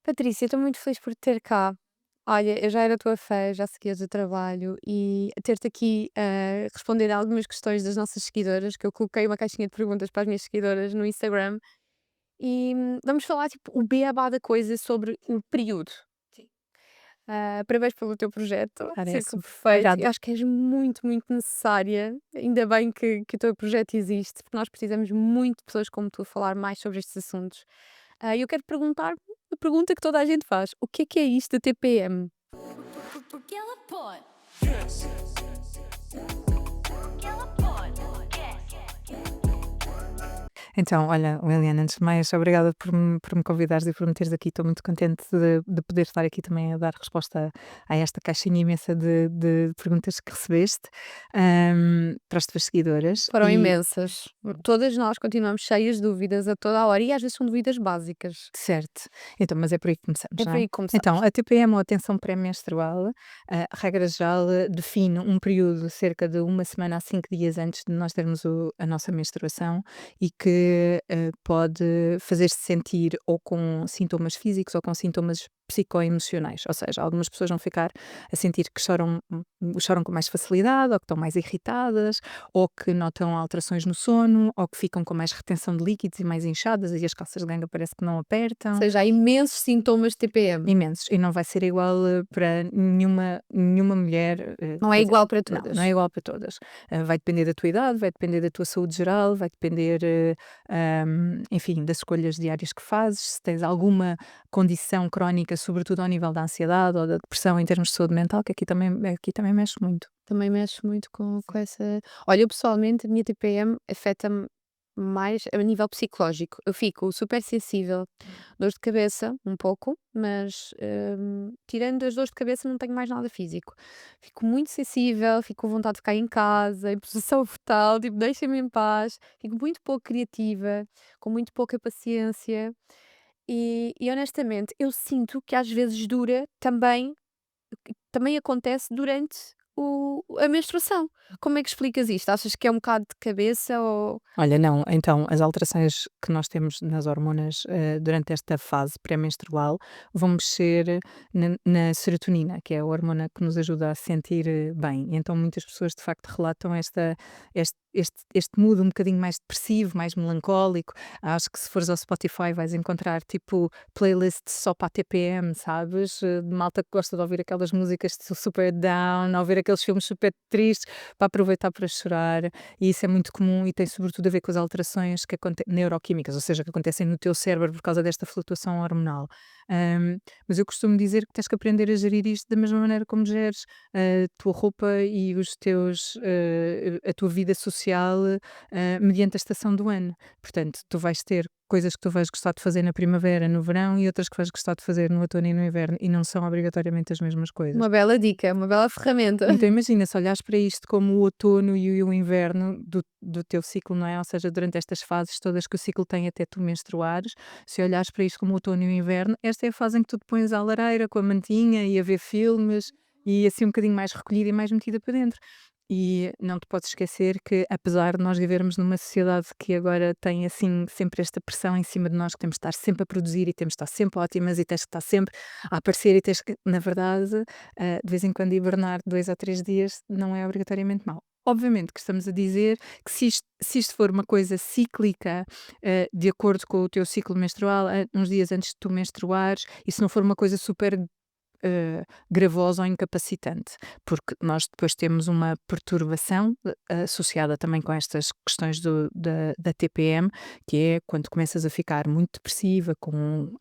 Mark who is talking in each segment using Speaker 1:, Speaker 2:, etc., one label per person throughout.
Speaker 1: Patrícia, estou muito feliz por te ter cá. Olha, eu já era tua fã, já seguias o trabalho e ter-te aqui a responder a algumas questões das nossas seguidoras, que eu coloquei uma caixinha de perguntas para as minhas seguidoras no Instagram e vamos falar tipo o beabá da coisa sobre o período.
Speaker 2: Sim.
Speaker 1: Parabéns pelo teu projeto, Círculo
Speaker 2: Parece-me.
Speaker 1: Perfeito.
Speaker 2: Obrigada.
Speaker 1: Eu acho que és muito, muito necessária. Ainda bem que o teu projeto existe, porque nós precisamos muito de pessoas como tu a falar mais sobre estes assuntos. E eu quero perguntar a pergunta que toda a gente faz: o que é isto da TPM?
Speaker 2: Porque ela pode. Yes. Porque ela pode. Então, olha, Liliana, antes de mais, obrigada por me convidares e por me teres aqui. Estou muito contente de poder estar aqui também a dar resposta a esta caixinha imensa de perguntas que recebeste, para as tuas seguidoras.
Speaker 1: Foram
Speaker 2: E
Speaker 1: imensas. Todas nós continuamos cheias de dúvidas a toda a hora e às vezes são dúvidas básicas.
Speaker 2: certo, então, mas é por aí que começamos,
Speaker 1: É
Speaker 2: não
Speaker 1: por
Speaker 2: é?
Speaker 1: aí que
Speaker 2: Então,
Speaker 1: começamos.
Speaker 2: a TPM ou atenção pré-menstrual, a regra geral, define um período de cerca de uma semana a 5 dias antes de nós termos a nossa menstruação e que pode fazer-se sentir ou com sintomas físicos ou com sintomas psicoemocionais, ou seja, algumas pessoas vão ficar a sentir que choram com mais facilidade, ou que estão mais irritadas, ou que notam alterações no sono, ou que ficam com mais retenção de líquidos e mais inchadas e as calças de ganga parece que não
Speaker 1: Ou
Speaker 2: apertam.
Speaker 1: seja, há imensos sintomas de TPM.
Speaker 2: Imensos, e não vai ser igual, para nenhuma mulher,
Speaker 1: Não é
Speaker 2: quer dizer,
Speaker 1: igual para
Speaker 2: não é
Speaker 1: todas.
Speaker 2: igual para todas. Vai depender da tua idade, vai depender da tua saúde geral, vai depender, enfim, das escolhas diárias que fazes, se tens alguma condição crónica, sobretudo ao nível da ansiedade ou da depressão em termos de saúde mental, que aqui também mexe muito.
Speaker 1: Também mexe muito com essa. Olha, eu pessoalmente, a minha TPM afeta-me mais a nível psicológico. Eu fico super sensível, dores de cabeça, um pouco, mas tirando as dores de cabeça, não tenho mais nada físico. Fico muito sensível, fico com vontade de ficar em casa, em posição fetal, tipo, deixem-me em paz. Fico muito pouco criativa, com muito pouca paciência. E honestamente, eu sinto que às vezes dura também também acontece durante a menstruação. Como é que explicas isto? Achas que é um bocado de cabeça ou
Speaker 2: Olha, não, então as alterações que nós temos nas hormonas, durante esta fase pré-menstrual vão mexer na serotonina, que é a hormona que nos ajuda a sentir bem. Então muitas pessoas de facto relatam este mood um bocadinho mais depressivo, mais melancólico. Acho que se fores ao Spotify vais encontrar tipo playlists só para a TPM, sabes? De malta que gosta de ouvir aquelas músicas super down, ouvir aqueles filmes super tristes para aproveitar para chorar. E isso é muito comum e tem sobretudo a ver com as alterações neuroquímicas, ou seja, que acontecem no teu cérebro por causa desta flutuação hormonal. Mas eu costumo dizer que tens que aprender a gerir isto da mesma maneira como geres a tua roupa e a tua vida social, mediante a estação do ano. Portanto, tu vais ter coisas que tu vais gostar de fazer na primavera, no verão e outras que vais gostar de fazer no outono e no inverno e não são obrigatoriamente as mesmas coisas.
Speaker 1: uma bela dica, uma bela ferramenta?
Speaker 2: Então imagina, se olhares para isto como o outono e o inverno do teu ciclo, não é? Ou seja, durante estas fases todas que o ciclo tem até tu menstruares, se olhares para isto como o outono e o inverno, esta é a fase em que tu te pões à lareira com a mantinha e a ver filmes e assim um bocadinho mais recolhida e mais metida para dentro. E não te podes esquecer que, apesar de nós vivermos numa sociedade que agora tem assim sempre esta pressão em cima de nós, que temos de estar sempre a produzir e temos de estar sempre ótimas e tens que estar sempre a aparecer e tens que, na verdade, de vez em quando hibernar 2 ou 3 dias não é obrigatoriamente mau. Obviamente que estamos a dizer que se isto for uma coisa cíclica, de acordo com o teu ciclo menstrual, uns dias antes de tu menstruares, e se não for uma coisa super gravosa ou incapacitante, porque nós depois temos uma perturbação associada também com estas questões da TPM, que é quando começas a ficar muito depressiva, com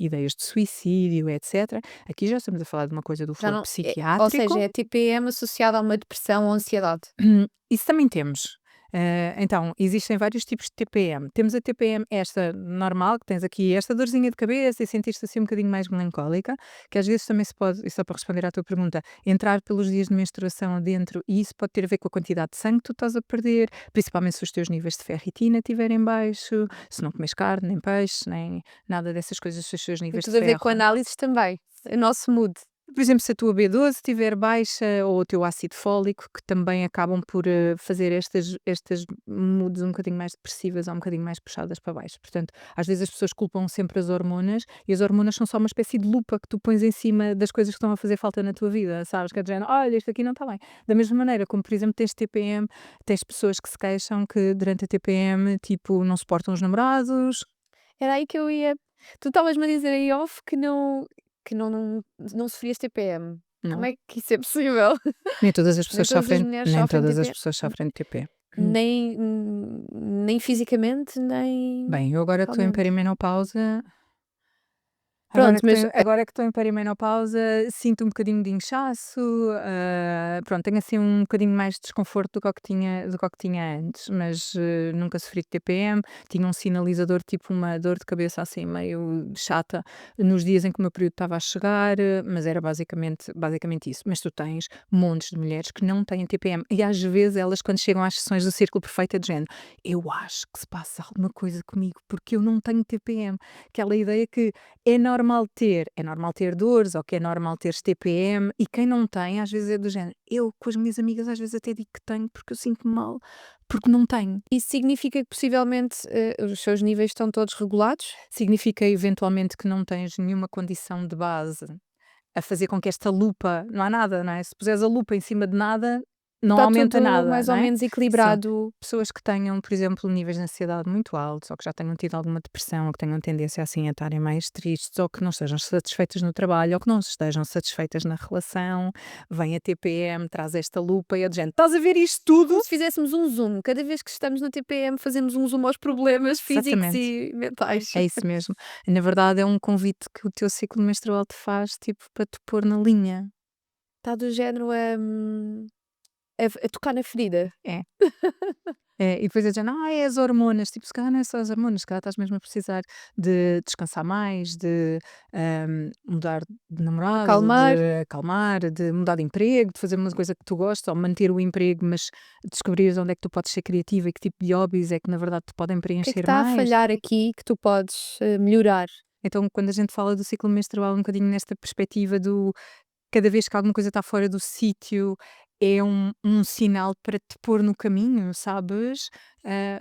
Speaker 2: ideias de suicídio, etc. Aqui já estamos a falar de uma coisa do
Speaker 1: Já
Speaker 2: foro
Speaker 1: não ou seja,
Speaker 2: psiquiátrico.
Speaker 1: é TPM associada a uma depressão ou ansiedade?
Speaker 2: Isso também temos. Então, existem vários tipos de TPM. Temos a TPM esta normal, que tens aqui esta dorzinha de cabeça e sentir-te assim um bocadinho mais melancólica, que às vezes também se pode, e só para responder à tua pergunta, entrar pelos dias de menstruação adentro e isso pode ter a ver com a quantidade de sangue que tu estás a perder, principalmente se os teus níveis de ferritina estiverem baixo, se não comes carne, nem peixe, nem nada dessas coisas, se os teus
Speaker 1: Tem
Speaker 2: níveis de
Speaker 1: tudo a ver com
Speaker 2: ferro.
Speaker 1: análises também, o nosso mood.
Speaker 2: Por exemplo, se a tua B12 estiver baixa ou o teu ácido fólico, que também acabam por fazer estas moods um bocadinho mais depressivas ou um bocadinho mais puxadas para baixo. Portanto, às vezes as pessoas culpam sempre as hormonas e as hormonas são só uma espécie de lupa que tu pões em cima das coisas que estão a fazer falta na tua vida, sabes? Que é do género, olha, isto aqui não está bem. Da mesma maneira, como por exemplo tens TPM, tens pessoas que se queixam que durante a TPM, tipo, não suportam os namorados.
Speaker 1: Era aí que eu ia. Tu estavas-me a dizer em off que não sofrias TPM. Como
Speaker 2: Não,
Speaker 1: é que isso é possível?
Speaker 2: nem todas as
Speaker 1: Nem
Speaker 2: pessoas
Speaker 1: todas as
Speaker 2: sofrem,
Speaker 1: mulheres
Speaker 2: nem
Speaker 1: sofrem
Speaker 2: todas as
Speaker 1: TPM?
Speaker 2: pessoas sofrem de TP.
Speaker 1: Nem fisicamente, nem
Speaker 2: Bem, eu agora estou em
Speaker 1: mentalmente.
Speaker 2: perimenopausa.
Speaker 1: Pronto, mas
Speaker 2: Agora que estou em perimenopausa, sinto um bocadinho de inchaço, pronto, tenho assim um bocadinho mais de desconforto do que tinha antes, mas, nunca sofri de TPM, tinha um sinalizador, tipo uma dor de cabeça assim meio chata, nos dias em que o meu período estava a chegar, mas era basicamente isso. Mas tu tens montes de mulheres que não têm TPM e às vezes elas quando chegam às sessões do Círculo Perfeito é do género: "Eu acho que se passa alguma coisa comigo, porque eu não tenho TPM", aquela ideia que é normal ter dores ou que é normal teres TPM e quem não tem às vezes é do género. Eu com as minhas amigas às vezes até digo que tenho porque eu sinto-me mal, porque não tenho.
Speaker 1: isso significa que possivelmente, os seus níveis estão todos regulados?
Speaker 2: Significa eventualmente que não tens nenhuma condição de base a fazer com que esta lupa, não há nada, não é? Se puseres a lupa em cima de nada, não
Speaker 1: Está
Speaker 2: aumenta
Speaker 1: tudo
Speaker 2: nada,
Speaker 1: mais
Speaker 2: não
Speaker 1: ou
Speaker 2: é?
Speaker 1: menos
Speaker 2: Sim.
Speaker 1: equilibrado?
Speaker 2: Pessoas que tenham, por exemplo, níveis de ansiedade muito altos, ou que já tenham tido alguma depressão, ou que tenham tendência assim a estarem mais tristes, ou que não estejam satisfeitas no trabalho, ou que não estejam satisfeitas na relação, vem a TPM, traz esta lupa e é de gente, estás a ver isto
Speaker 1: Como
Speaker 2: tudo?
Speaker 1: se fizéssemos um zoom. Cada vez que estamos no TPM, fazemos um zoom aos problemas físicos
Speaker 2: Exatamente,
Speaker 1: e mentais.
Speaker 2: é isso mesmo. Na verdade é um convite que o teu ciclo menstrual te faz, tipo, para te pôr na linha.
Speaker 1: Está do género a tocar na ferida.
Speaker 2: É. É, e depois é dizendo: é as hormonas", tipo, se calhar não é só as hormonas, se calhar estás mesmo a precisar de descansar mais, de, mudar de namorado,
Speaker 1: Acalmar.
Speaker 2: de acalmar, de mudar de emprego, de fazer uma coisa que tu gostas ou manter o emprego, mas descobrires onde é que tu podes ser criativa e que tipo de hobbies é que na verdade te podem
Speaker 1: O que é que
Speaker 2: preencher
Speaker 1: está a
Speaker 2: mais.
Speaker 1: falhar aqui que tu podes, melhorar?
Speaker 2: Então, quando a gente fala do ciclo menstrual, um bocadinho nesta perspectiva do cada vez que alguma coisa está fora do sítio, é um sinal para te pôr no caminho, sabes?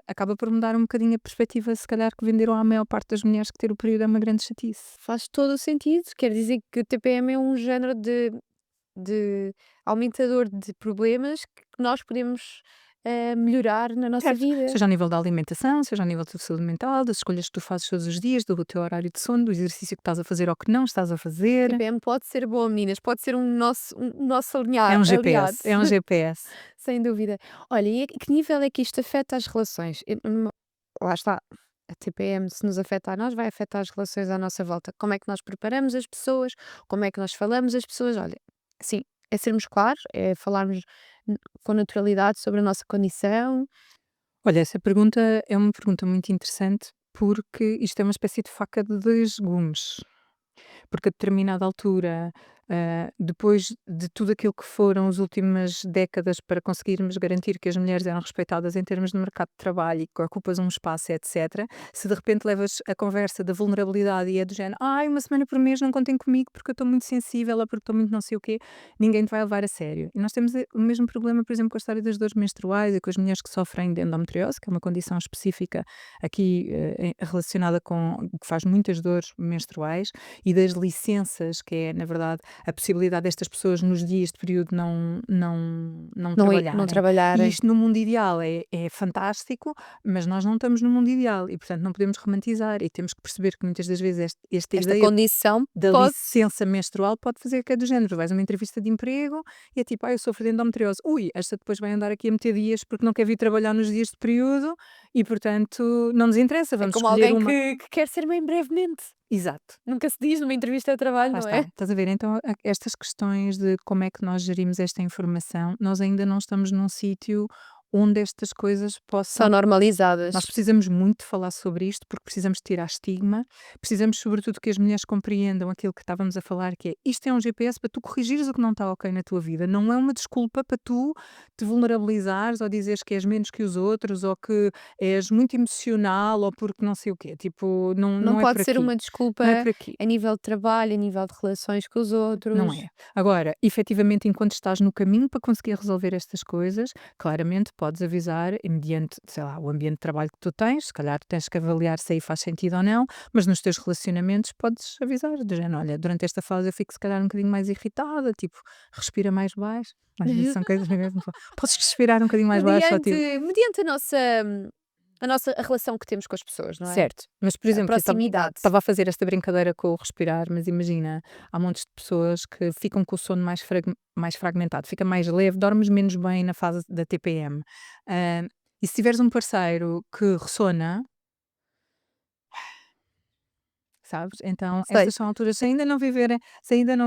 Speaker 2: Acaba por mudar um bocadinho a perspectiva, se calhar, que venderam à maior parte das mulheres que ter o período é uma grande chatice.
Speaker 1: Faz todo o sentido. Quer dizer que o TPM é um género de aumentador de problemas que nós podemos, melhorar na nossa
Speaker 2: Certo,
Speaker 1: vida.
Speaker 2: seja a nível da alimentação, seja a nível da tua saúde mental, das escolhas que tu fazes todos os dias, do teu horário de sono, do exercício que estás a fazer ou que não estás a fazer.
Speaker 1: TPM pode ser bom, meninas, pode ser um nosso
Speaker 2: É um
Speaker 1: aliado,
Speaker 2: GPS, é um GPS.
Speaker 1: sem dúvida. Olha, e a que nível é que isto afeta as relações? Lá está, a TPM, se nos afeta a nós, vai afetar as relações à nossa volta. Como é que nós preparamos as pessoas? Como é que nós falamos às pessoas? Olha, sim, é sermos claros, é falarmos com naturalidade sobre a nossa condição.
Speaker 2: Olha, essa pergunta é uma pergunta muito interessante, porque isto é uma espécie de faca de 2 gumes. Porque a determinada altura, depois de tudo aquilo que foram as últimas décadas para conseguirmos garantir que as mulheres eram respeitadas em termos de mercado de trabalho e que ocupas um espaço, etc., se de repente levas a conversa da vulnerabilidade e é do género, ai, uma semana por mês não contem comigo porque eu estou muito sensível ou porque estou muito não sei o quê, ninguém te vai levar a sério. E nós temos o mesmo problema, por exemplo, com a história das dores menstruais e com as mulheres que sofrem de endometriose, que é uma condição específica aqui relacionada com que faz muitas dores menstruais e das licenças, que é, na verdade, a possibilidade destas pessoas nos dias de período não
Speaker 1: Não
Speaker 2: trabalharem. E
Speaker 1: trabalharem.
Speaker 2: isto no mundo ideal é fantástico, mas nós não estamos no mundo ideal e, portanto, não podemos romantizar e temos que perceber que muitas das vezes esta
Speaker 1: Esta
Speaker 2: ideia
Speaker 1: condição
Speaker 2: da
Speaker 1: pode.
Speaker 2: licença menstrual pode fazer que é do género, vais a uma entrevista de emprego e é tipo, eu sofro de endometriose. Ui, esta depois vai andar aqui a meter dias porque não quer vir trabalhar nos dias de período e, portanto, não nos interessa,
Speaker 1: É
Speaker 2: vamos
Speaker 1: como
Speaker 2: escolher
Speaker 1: alguém
Speaker 2: uma.
Speaker 1: que quer ser mãe brevemente.
Speaker 2: Exato.
Speaker 1: Nunca se diz numa entrevista de trabalho,
Speaker 2: Lá
Speaker 1: não
Speaker 2: está,
Speaker 1: é?
Speaker 2: estás a ver? Então, estas questões de como é que nós gerimos esta informação, nós ainda não estamos num sítio onde estas coisas
Speaker 1: São
Speaker 2: possam.
Speaker 1: normalizadas.
Speaker 2: Nós precisamos muito de falar sobre isto, porque precisamos tirar estigma, precisamos sobretudo que as mulheres compreendam aquilo que estávamos a falar, que é isto é um GPS para tu corrigires o que não está ok na tua vida, não é uma desculpa para tu te vulnerabilizares ou dizeres que és menos que os outros ou que és muito emocional ou porque não sei o quê. Tipo, não,
Speaker 1: Não
Speaker 2: não é
Speaker 1: pode
Speaker 2: por
Speaker 1: ser
Speaker 2: aqui.
Speaker 1: uma desculpa
Speaker 2: Não é por aqui.
Speaker 1: a nível de trabalho, a nível de relações com os
Speaker 2: Não
Speaker 1: outros.
Speaker 2: é. Agora, efetivamente, enquanto estás no caminho para conseguir resolver estas coisas, claramente podes avisar, mediante, sei lá, o ambiente de trabalho que tu tens, se calhar tens que avaliar se aí faz sentido ou não, mas nos teus relacionamentos podes avisar, do género, olha, durante esta fase eu fico se calhar um bocadinho mais irritada, tipo, respira mais baixo. Às vezes são coisas mesmo. Podes respirar um bocadinho mais baixo, só tipo.
Speaker 1: Mediante a relação que temos com as pessoas, não é?
Speaker 2: Certo, mas por
Speaker 1: A
Speaker 2: exemplo, eu
Speaker 1: proximidade.
Speaker 2: estava a fazer esta brincadeira com o respirar, mas imagina, há montes de pessoas que ficam com o sono mais fragmentado, fica mais leve, dormes menos bem na fase da TPM. Ah, e se tiveres um parceiro que ressona, sabes? Então,
Speaker 1: Sei.
Speaker 2: essas são alturas, se ainda não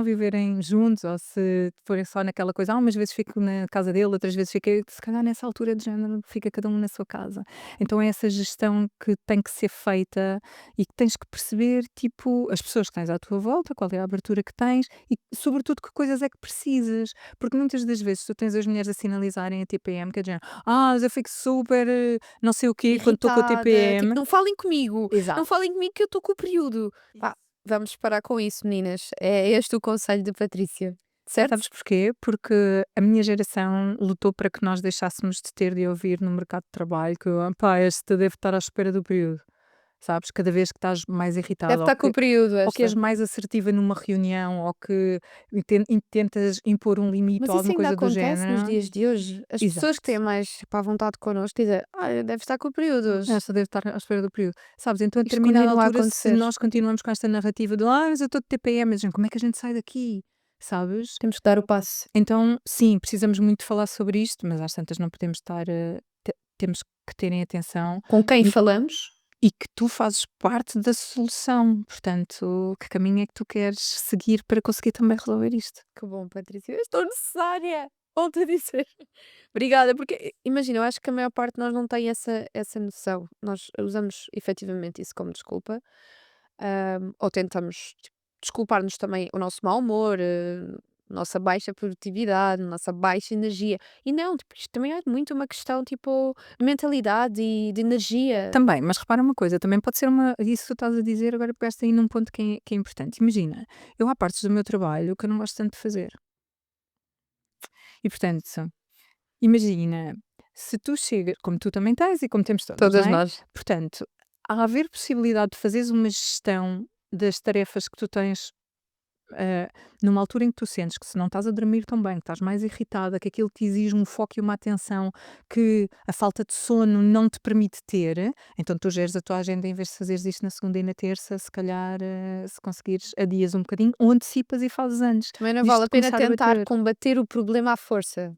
Speaker 2: viverem juntos ou se forem só naquela coisa, umas vezes fico na casa dele, outras vezes fica, se calhar nessa altura de género, fica cada um na sua casa. Então é essa gestão que tem que ser feita e que tens que perceber, tipo, as pessoas que tens à tua volta, qual é a abertura que tens e, sobretudo, que coisas é que precisas. Porque muitas das vezes tu tens as mulheres a sinalizarem a TPM, que é de género, mas eu fico super não sei o quê quando estou com a
Speaker 1: Irritada, tipo,
Speaker 2: TPM.
Speaker 1: não falem comigo, não
Speaker 2: Exato.
Speaker 1: falem comigo que eu estou com o período. Pá, vamos parar com isso, meninas. É este o conselho de Patrícia, certo?
Speaker 2: Sabes porquê? Porque a minha geração lutou para que nós deixássemos de ter de ouvir no mercado de trabalho que, pá, este deve estar à espera do período, sabes? Cada vez que estás mais
Speaker 1: Deve
Speaker 2: irritada
Speaker 1: estar com o período
Speaker 2: ou que és
Speaker 1: esta.
Speaker 2: mais assertiva numa reunião ou que tentas impor um limite
Speaker 1: Mas
Speaker 2: ou
Speaker 1: isso
Speaker 2: alguma
Speaker 1: ainda
Speaker 2: coisa do
Speaker 1: acontece nos
Speaker 2: género.
Speaker 1: dias de hoje. As pessoas que
Speaker 2: Exato.
Speaker 1: têm mais para a vontade connosco dizem: deve estar com o período hoje.
Speaker 2: Esta deve estar à espera do período. Sabes? Então, a
Speaker 1: Isto
Speaker 2: determinada
Speaker 1: continua a
Speaker 2: altura, se
Speaker 1: acontecer.
Speaker 2: nós continuamos com esta narrativa de mas eu estou de TPM, mas gente, como é que a gente sai daqui? Sabes?
Speaker 1: Temos que dar o passo.
Speaker 2: Então, sim, precisamos muito de falar sobre isto, mas às tantas não podemos estar, temos que terem atenção
Speaker 1: Com quem
Speaker 2: e,
Speaker 1: falamos?
Speaker 2: e que tu fazes parte da solução. Portanto, que caminho é que tu queres seguir para conseguir também resolver isto?
Speaker 1: Que bom, Patrícia. Eu estou necessária. Volto a dizer. Obrigada, porque imagina, eu acho que a maior parte de nós não tem essa noção. Nós usamos efetivamente isso como desculpa, ou tentamos desculpar-nos também o nosso mau humor, nossa baixa produtividade, nossa baixa energia. E não, tipo, isto também é muito uma questão tipo de mentalidade e de energia.
Speaker 2: Também, mas repara uma coisa, também pode ser isso que tu estás a dizer, agora pegaste aí num ponto que é importante. Imagina, eu há partes do meu trabalho que eu não gosto tanto de fazer. E portanto, imagina, se tu chegas, como tu também tens e como temos todas, não
Speaker 1: Todas
Speaker 2: é?
Speaker 1: nós.
Speaker 2: Portanto, há haver possibilidade de fazeres uma gestão das tarefas que tu tens, ah, numa altura em que tu sentes que se não estás a dormir tão bem, que estás mais irritada, que aquilo te exige um foco e uma atenção que a falta de sono não te permite ter, então tu geres a tua agenda em vez de fazeres isto na segunda e na terça, se calhar, se conseguires, adias um bocadinho ou antecipas e fazes antes,
Speaker 1: Também não
Speaker 2: disto
Speaker 1: vale
Speaker 2: de
Speaker 1: a pena
Speaker 2: começar a
Speaker 1: tentar
Speaker 2: bater.
Speaker 1: combater o problema à força.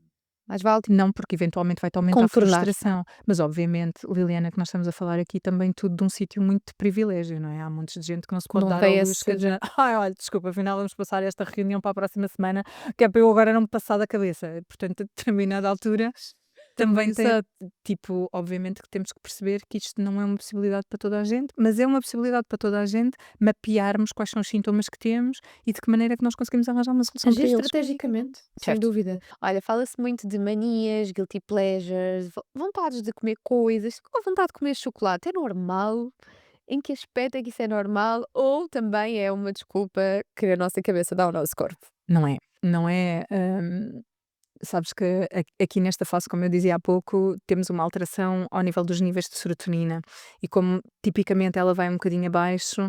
Speaker 1: Mais vale tipo,
Speaker 2: Não, porque eventualmente vai-te aumentar a
Speaker 1: contornar.
Speaker 2: frustração. Mas obviamente, Liliana, que nós estamos a falar aqui também tudo de um sítio muito de privilégio, não é? Há montes de gente que não se
Speaker 1: Que
Speaker 2: pode
Speaker 1: não
Speaker 2: dar ao
Speaker 1: tem
Speaker 2: luxo, que é
Speaker 1: esse.
Speaker 2: de género, ai, olha, desculpa, afinal vamos passar esta reunião para a próxima semana, que é para eu agora não me passar da cabeça. Portanto, a determinada altura também tem,
Speaker 1: Exato.
Speaker 2: tipo, obviamente que temos que perceber que isto não é uma possibilidade para toda a gente, mas é uma possibilidade para toda a gente mapearmos quais são os sintomas que temos e de que maneira é que nós conseguimos arranjar uma solução
Speaker 1: Agir
Speaker 2: para eles.
Speaker 1: estrategicamente, sem
Speaker 2: Certo.
Speaker 1: dúvida. Olha, fala-se muito de manias, guilty pleasures, vontades de comer coisas, a vontade de comer chocolate é normal? Em que aspecto é que isso é normal? Ou também é uma desculpa que a nossa cabeça dá ao nosso corpo?
Speaker 2: Não é, não é. Sabes que aqui nesta fase, como eu dizia há pouco, temos uma alteração ao nível dos níveis de serotonina e como tipicamente ela vai um bocadinho abaixo,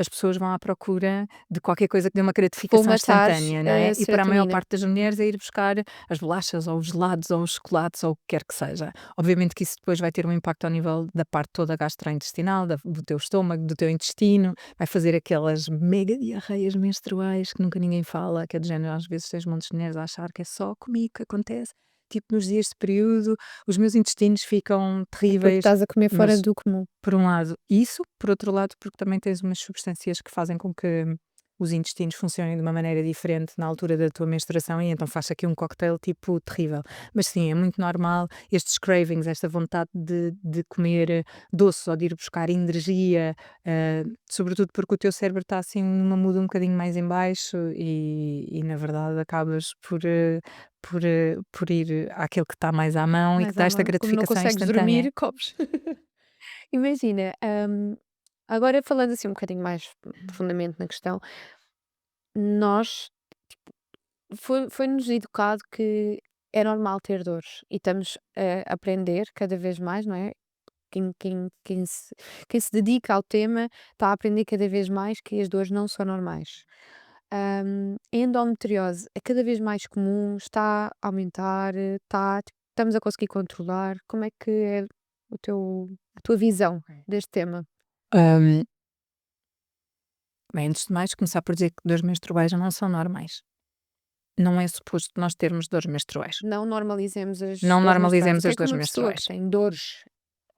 Speaker 2: as pessoas vão à procura de qualquer coisa que dê uma
Speaker 1: Vou
Speaker 2: gratificação
Speaker 1: matar
Speaker 2: instantânea, não
Speaker 1: a
Speaker 2: é? E para a maior
Speaker 1: serotonina.
Speaker 2: parte das mulheres é ir buscar as bolachas ou os gelados ou os chocolates ou o que quer que seja. Obviamente que isso depois vai ter um impacto ao nível da parte toda gastrointestinal, do teu estômago, do teu intestino, vai fazer aquelas mega diarreias menstruais que nunca ninguém fala, que é do género, às vezes tens montes de mulheres a achar que é só comigo que acontece. Tipo, nos dias de período, os meus intestinos ficam
Speaker 1: É porque
Speaker 2: terríveis,
Speaker 1: estás a comer fora
Speaker 2: mas
Speaker 1: do comum.
Speaker 2: por um lado isso, por outro lado porque também tens umas substâncias que fazem com que os intestinos funcionem de uma maneira diferente na altura da tua menstruação e então faz aqui um cocktail tipo terrível. Mas sim, é muito normal estes cravings, esta vontade de comer doces ou de ir buscar energia, sobretudo porque o teu cérebro está assim numa muda um bocadinho mais em baixo e na verdade acabas por ir àquele que está mais à mão e que
Speaker 1: Mais
Speaker 2: dá
Speaker 1: à
Speaker 2: esta
Speaker 1: mão. Como não
Speaker 2: gratificação
Speaker 1: consegues
Speaker 2: instantânea.
Speaker 1: dormir, comes. Imagina, agora falando assim um bocadinho mais profundamente na questão, nós foi-nos educado que é normal ter dores e estamos a aprender cada vez mais, não é? Quem se dedica ao tema está a aprender cada vez mais que as dores não são normais. A endometriose é cada vez mais comum, está a aumentar, estamos a conseguir controlar. Como é que é a tua visão deste tema?
Speaker 2: Hum, Bem, antes de mais, começar por dizer que dores menstruais não são normais. Não é suposto nós termos dores menstruais.
Speaker 1: Não normalizemos as
Speaker 2: Não
Speaker 1: dores menstruais. O
Speaker 2: normalizemos
Speaker 1: que
Speaker 2: as
Speaker 1: é que
Speaker 2: dores
Speaker 1: uma pessoa que
Speaker 2: menstruais.
Speaker 1: tem dores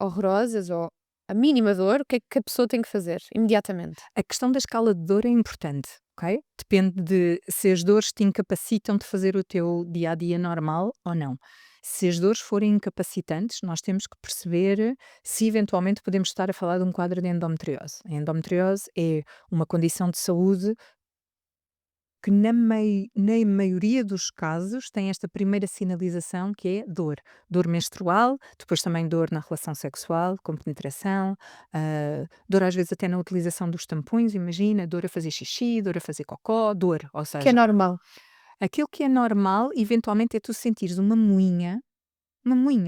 Speaker 1: horrorosas ou a mínima dor, o que é que a pessoa tem que fazer imediatamente?
Speaker 2: A questão da escala de dor é importante, ok? Depende de se as dores te incapacitam de fazer o teu dia a dia normal ou não. Se as dores forem incapacitantes, nós temos que perceber se eventualmente podemos estar a falar de um quadro de endometriose. A endometriose é uma condição de saúde que na maioria dos casos tem esta primeira sinalização que é dor. Dor menstrual, depois também dor na relação sexual, com penetração, dor às vezes até na utilização dos tampões, imagina, dor a fazer xixi, dor a fazer cocó, dor, ou
Speaker 1: Que é
Speaker 2: seja,
Speaker 1: normal.
Speaker 2: aquilo que é normal eventualmente é tu sentires uma moinha,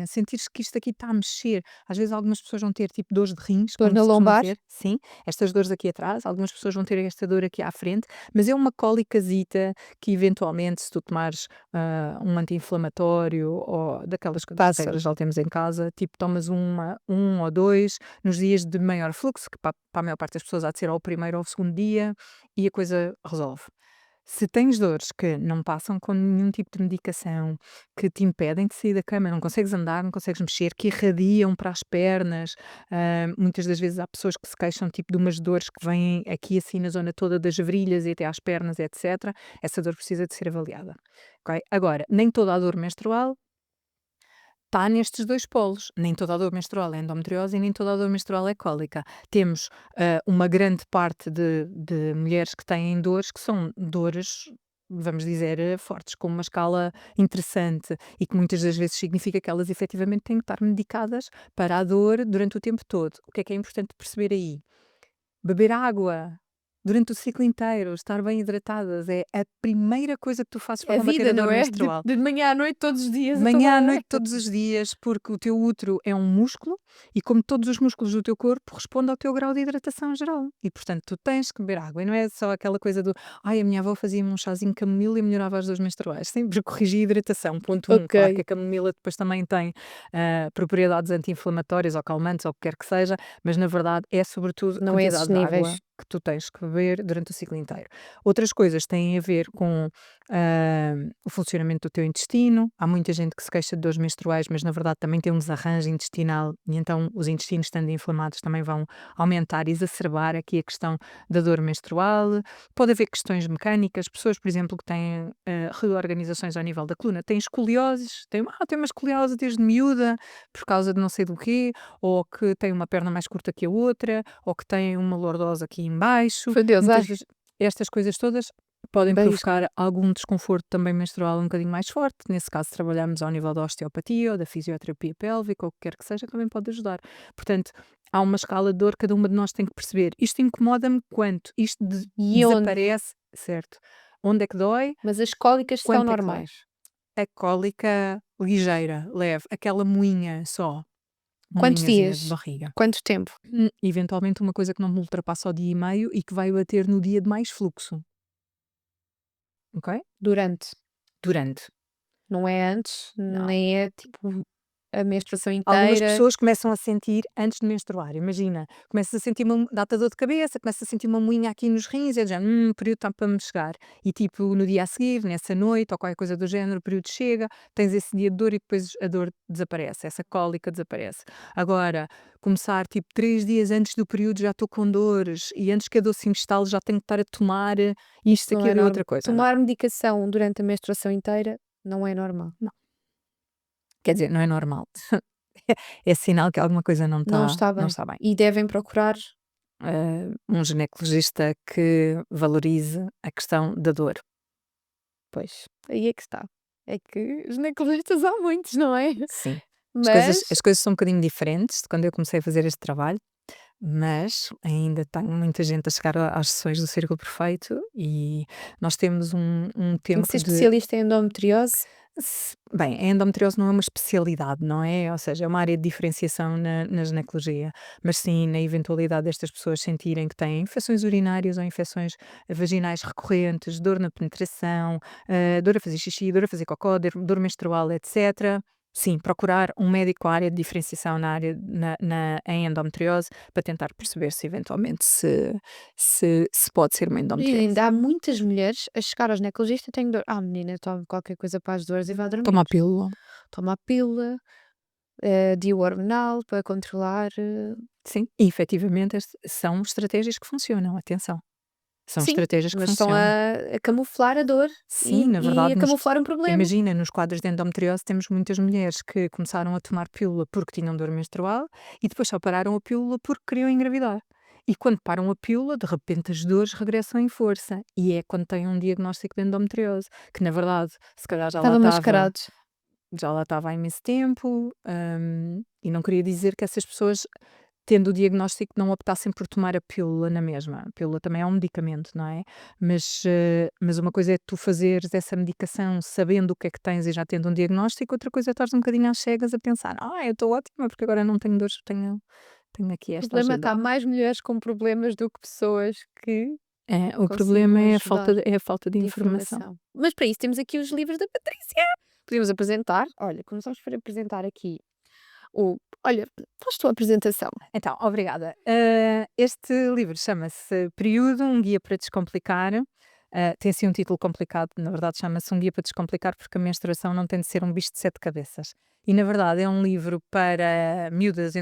Speaker 2: sentires que isto aqui está a mexer. Às vezes algumas pessoas vão ter tipo dores de rins,
Speaker 1: Dor
Speaker 2: como
Speaker 1: na
Speaker 2: se costuma
Speaker 1: lombar?
Speaker 2: dizer, sim, estas dores aqui atrás, algumas pessoas vão ter esta dor aqui à frente, mas é uma cólicazita que eventualmente se tu tomares um anti-inflamatório ou daquelas coisas que
Speaker 1: Passa.
Speaker 2: regra já temos em casa, tipo tomas um ou dois nos dias de maior fluxo, que para a maior parte das pessoas há de ser ao primeiro ou ao segundo dia, e a coisa resolve. Se tens dores que não passam com nenhum tipo de medicação, que te impedem de sair da cama, não consegues andar, não consegues mexer, que irradiam para as pernas, muitas das vezes há pessoas que se queixam tipo de umas dores que vêm aqui assim na zona toda das virilhas e até às pernas, etc. Essa dor precisa de ser avaliada, ok? Agora, nem toda a dor menstrual está nestes 2 polos. Nem toda a dor menstrual é endometriose e nem toda a dor menstrual é cólica. Temos, uma grande parte de mulheres que têm dores que são dores, vamos dizer, fortes, com uma escala interessante e que muitas das vezes significa que elas efetivamente têm que estar medicadas para a dor durante o tempo todo. O que é importante perceber aí? Beber água durante o ciclo inteiro, estar bem hidratadas, é a primeira coisa que tu fazes para
Speaker 1: É a
Speaker 2: combater a
Speaker 1: vida,
Speaker 2: dor
Speaker 1: não é? De
Speaker 2: menstrual.
Speaker 1: de manhã à noite, todos os dias,
Speaker 2: De
Speaker 1: a toda
Speaker 2: manhã à
Speaker 1: hora.
Speaker 2: noite, todos os dias, porque o teu útero é um músculo e, como todos os músculos do teu corpo, responde ao teu grau de hidratação geral. E, portanto, tu tens que beber água. E não é só aquela coisa do ai, a minha avó fazia-me um chazinho de camomila e melhorava as dores menstruais. Sempre corrigir a hidratação. Ponto um. Claro que
Speaker 1: Ok,
Speaker 2: a camomila depois também tem propriedades anti-inflamatórias ou calmantes ou o que quer que seja, mas na verdade é sobretudo a
Speaker 1: não é esses
Speaker 2: quantidade de água
Speaker 1: níveis.
Speaker 2: que tu tens que beber durante o ciclo inteiro. Outras coisas têm a ver com o funcionamento do teu intestino. Há muita gente que se queixa de dores menstruais, mas na verdade também tem um desarranjo intestinal e então os intestinos estando inflamados também vão aumentar e exacerbar aqui a questão da dor menstrual. Pode haver questões mecânicas, pessoas, por exemplo, que têm reorganizações ao nível da coluna, têm escolioses, têm uma escoliose desde miúda por causa de não sei do quê, ou que têm uma perna mais curta que a outra, ou que têm uma lordose aqui em baixo.
Speaker 1: Meu Deus, ai,
Speaker 2: Muitas das estas coisas todas podem
Speaker 1: beijo.
Speaker 2: provocar algum desconforto também menstrual um bocadinho mais forte. Nesse caso, trabalhamos ao nível da osteopatia ou da fisioterapia pélvica ou o que quer que seja, também pode ajudar. Portanto, há uma escala de dor, cada uma de nós tem que perceber. Isto incomoda-me quanto? Isto
Speaker 1: E onde?
Speaker 2: desaparece, certo? Onde é que dói?
Speaker 1: Mas as cólicas são
Speaker 2: Quanto é que dói?
Speaker 1: normais?
Speaker 2: A cólica ligeira, leve, aquela moinha só, uma
Speaker 1: Quantos
Speaker 2: moinhazinha de
Speaker 1: dias?
Speaker 2: barriga.
Speaker 1: Quanto tempo?
Speaker 2: Eventualmente uma coisa que não me ultrapassa o dia e meio e que vai bater no dia de mais fluxo, ok?
Speaker 1: Durante.
Speaker 2: Durante.
Speaker 1: Não é antes,
Speaker 2: Não.
Speaker 1: nem é tipo a menstruação
Speaker 2: Algumas
Speaker 1: inteira.
Speaker 2: pessoas começam a sentir antes de menstruar, imagina, começas a sentir uma dá-te dor de cabeça, começas a sentir uma moinha aqui nos rins, é do género: o período está para me chegar", e tipo no dia a seguir, nessa noite ou qualquer coisa do género, o período chega, tens esse dia de dor e depois a dor desaparece, essa cólica desaparece. Agora, começar tipo 3 dias antes do período já estou com dores e antes que a dor se instale já tenho que estar a tomar
Speaker 1: Isso
Speaker 2: isto,
Speaker 1: não é
Speaker 2: aquilo e
Speaker 1: normal.
Speaker 2: outra coisa, não.
Speaker 1: Tomar medicação durante a menstruação inteira não é normal.
Speaker 2: Não, quer dizer, não é normal. É sinal que alguma coisa
Speaker 1: Não está
Speaker 2: não
Speaker 1: bem.
Speaker 2: está bem.
Speaker 1: E devem procurar.
Speaker 2: Um ginecologista que valorize a questão da dor.
Speaker 1: Pois, aí é que está. É que ginecologistas há muitos, não é?
Speaker 2: Sim.
Speaker 1: Mas
Speaker 2: As coisas são um bocadinho diferentes de quando eu comecei a fazer este trabalho, mas ainda tenho muita gente a chegar às sessões do Círculo Perfeito e nós temos um
Speaker 1: tem que ser
Speaker 2: tempo de
Speaker 1: especialista em endometriose.
Speaker 2: bem, a endometriose não é uma especialidade, não é? Ou seja, é uma área de diferenciação na ginecologia, mas sim na eventualidade destas pessoas sentirem que têm infecções urinárias ou infecções vaginais recorrentes, dor na penetração, dor a fazer xixi, dor a fazer cocó, dor menstrual, etc. Sim, procurar um médico com a área de diferenciação na área em endometriose para tentar perceber se eventualmente se pode ser uma
Speaker 1: E
Speaker 2: endometriose.
Speaker 1: ainda há muitas mulheres a chegar ao ginecologista e têm dor. Ah, menina, toma qualquer coisa para as dores e vá dormir.
Speaker 2: Toma a pílula.
Speaker 1: Toma a pílula, DIU hormonal para controlar.
Speaker 2: Sim, e efetivamente são estratégias que funcionam, atenção. São
Speaker 1: Sim,
Speaker 2: estratégias que
Speaker 1: mas estão
Speaker 2: funcionam.
Speaker 1: a camuflar a dor
Speaker 2: Sim,
Speaker 1: e,
Speaker 2: na
Speaker 1: e
Speaker 2: verdade,
Speaker 1: a camuflar um problema.
Speaker 2: imagina, nos quadros de endometriose temos muitas mulheres que começaram a tomar pílula porque tinham dor menstrual e depois só pararam a pílula porque queriam engravidar. E quando param a pílula, de repente as dores regressam em força. E é quando têm um diagnóstico de endometriose, que na verdade, se calhar
Speaker 1: Estavam mascarados.
Speaker 2: já lá estava há imenso tempo, e não queria dizer que essas pessoas, tendo o diagnóstico, não optassem por tomar a pílula na mesma. A pílula também é um medicamento, não é? Mas uma coisa é tu fazeres essa medicação sabendo o que é que tens e já tendo um diagnóstico, outra coisa é estares um bocadinho às cegas a pensar: eu estou ótima porque agora não tenho dores, tenho aqui
Speaker 1: O
Speaker 2: esta
Speaker 1: problema está
Speaker 2: ajuda.
Speaker 1: mais mulheres com problemas do que pessoas que
Speaker 2: O problema
Speaker 1: consigam ajudar
Speaker 2: é a falta de
Speaker 1: de
Speaker 2: informação.
Speaker 1: informação. Mas para isso temos aqui os livros da Patrícia. Podemos apresentar. Olha, começamos por apresentar aqui o. Olha, faz tua apresentação.
Speaker 2: Então, obrigada. Este livro chama-se Período, um guia para descomplicar. Tem assim um título complicado, na verdade chama-se Um Guia para Descomplicar, porque a menstruação não tem de ser um bicho de sete cabeças. E na verdade é um livro para miúdas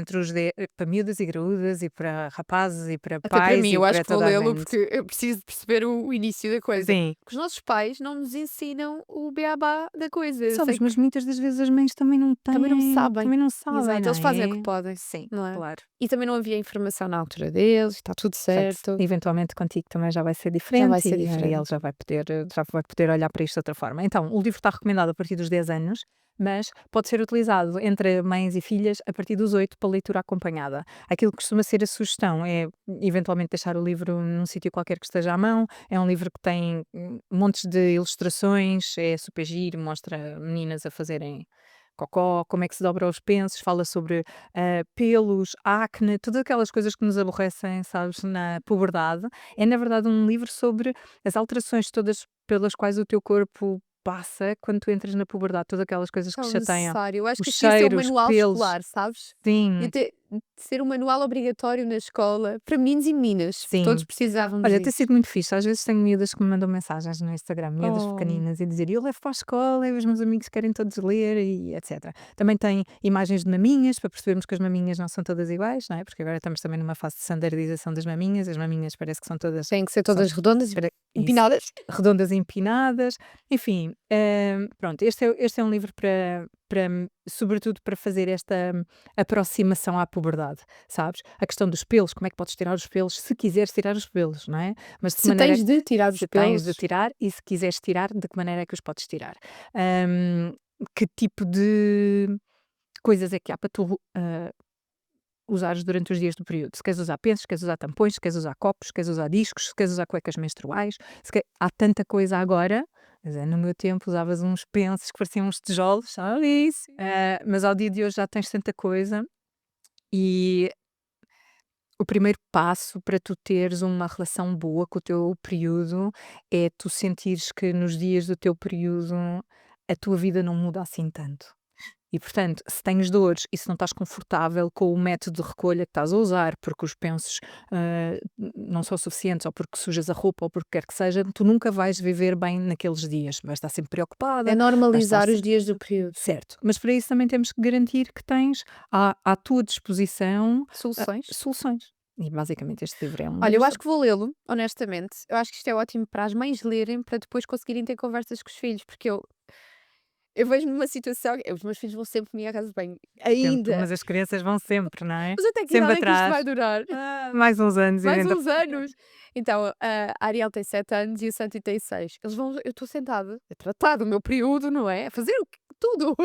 Speaker 2: para miúdas e graúdas e para rapazes e para
Speaker 1: Até para
Speaker 2: pais
Speaker 1: mim,
Speaker 2: e
Speaker 1: eu acho
Speaker 2: para
Speaker 1: que vou
Speaker 2: toda a
Speaker 1: lê-lo
Speaker 2: gente.
Speaker 1: porque eu preciso perceber o início da coisa.
Speaker 2: Sim.
Speaker 1: Porque os nossos pais não nos ensinam o beabá da coisa. Eu
Speaker 2: Sabes,
Speaker 1: sei
Speaker 2: mas
Speaker 1: que
Speaker 2: muitas das vezes as mães também não
Speaker 1: também não
Speaker 2: têm,
Speaker 1: sabem.
Speaker 2: também não sabem,
Speaker 1: Exato,
Speaker 2: não
Speaker 1: eles fazem o que
Speaker 2: é?
Speaker 1: podem,
Speaker 2: Sim,
Speaker 1: não é?
Speaker 2: claro.
Speaker 1: E também não havia informação na altura deles, está tudo
Speaker 2: Portanto,
Speaker 1: certo,
Speaker 2: eventualmente contigo também já vai ser
Speaker 1: já vai
Speaker 2: diferente
Speaker 1: ser
Speaker 2: e ele
Speaker 1: diferente.
Speaker 2: já vai poder olhar para isto de outra forma. Então, o livro está recomendado a partir dos 10 anos, mas pode ser utilizado entre mães e filhas a partir dos 8 para leitura acompanhada. Aquilo que costuma ser a sugestão é eventualmente deixar o livro num sítio qualquer que esteja à mão. É um livro que tem montes de ilustrações, é super giro, mostra meninas a fazerem cocó, como é que se dobra os pensos, fala sobre pelos, acne, todas aquelas coisas que nos aborrecem, sabes, na puberdade. É, na verdade, um livro sobre as alterações todas pelas quais o teu corpo passa quando tu entras na puberdade, todas aquelas coisas que
Speaker 1: Tão
Speaker 2: chateiam.
Speaker 1: necessário. Eu acho
Speaker 2: Os
Speaker 1: que isso devia ser um
Speaker 2: cheiros,
Speaker 1: manual
Speaker 2: pelos,
Speaker 1: escolar, sabes?
Speaker 2: sim,
Speaker 1: Devia de ser um manual obrigatório na escola para meninos e meninas. Todos
Speaker 2: sim.
Speaker 1: precisávamos
Speaker 2: Olha, tem
Speaker 1: disso.
Speaker 2: sido muito fixe. Às vezes tenho miúdas que me mandam mensagens no Instagram, miúdas
Speaker 1: Oh,
Speaker 2: pequeninas, e dizer eu levo para a escola e os meus amigos querem todos ler e etc. Também tem imagens de maminhas para percebermos que as maminhas não são todas iguais, não é? Porque agora estamos também numa fase de standardização das maminhas. As maminhas parece que são todas
Speaker 1: têm que ser
Speaker 2: são,
Speaker 1: todas redondas e
Speaker 2: isso,
Speaker 1: empinadas.
Speaker 2: redondas e empinadas. Enfim, pronto, este é um livro sobretudo para fazer esta aproximação à puberdade, sabes? A questão dos pelos, como é que podes tirar os pelos se quiseres tirar os pelos, não é? Mas de que
Speaker 1: Se
Speaker 2: maneira
Speaker 1: tens de tirar os
Speaker 2: se tens de
Speaker 1: pelos,
Speaker 2: tirar e se quiseres tirar, de que maneira é que os podes tirar? Hum, que tipo de coisas é que há para tu usares durante os dias do período? Se queres usar pensos, se queres usar tampões, se queres usar copos, se queres usar discos, se queres usar cuecas menstruais, há tanta coisa agora. Quer dizer, no meu tempo usavas uns pensos que pareciam uns tijolos, sabe?
Speaker 1: sim.
Speaker 2: Mas ao dia de hoje já tens tanta coisa e o primeiro passo para tu teres uma relação boa com o teu período é tu sentires que nos dias do teu período a tua vida não muda assim tanto. E, portanto, se tens dores e se não estás confortável com o método de recolha que estás a usar, porque os pensos não são suficientes, ou porque sujas a roupa, ou porque quer que seja, tu nunca vais viver bem naqueles dias. Vais estar sempre
Speaker 1: É
Speaker 2: preocupada, vais estar
Speaker 1: normalizar os
Speaker 2: sempre.
Speaker 1: dias do período.
Speaker 2: Certo, mas para isso também temos que garantir que tens à tua disposição
Speaker 1: Soluções.
Speaker 2: soluções. E basicamente este livro é uma
Speaker 1: Olha, eu
Speaker 2: das.
Speaker 1: acho que vou lê-lo, honestamente. Eu acho que isto é ótimo para as mães lerem, para depois conseguirem ter conversas com os filhos, porque eu vejo-me numa situação, os meus filhos vão sempre comigo à casa de banho,
Speaker 2: Sempre,
Speaker 1: ainda.
Speaker 2: mas as crianças vão sempre, não é?
Speaker 1: Mas até que
Speaker 2: Sempre
Speaker 1: idade é que isto
Speaker 2: atrás.
Speaker 1: vai durar?
Speaker 2: Mais uns anos e a
Speaker 1: Mais
Speaker 2: gente.
Speaker 1: uns anos. Então, a Ariel tem 7 anos e o Santi tem 6. Eu estou sentada a tratar do meu período, não é? A fazer tudo,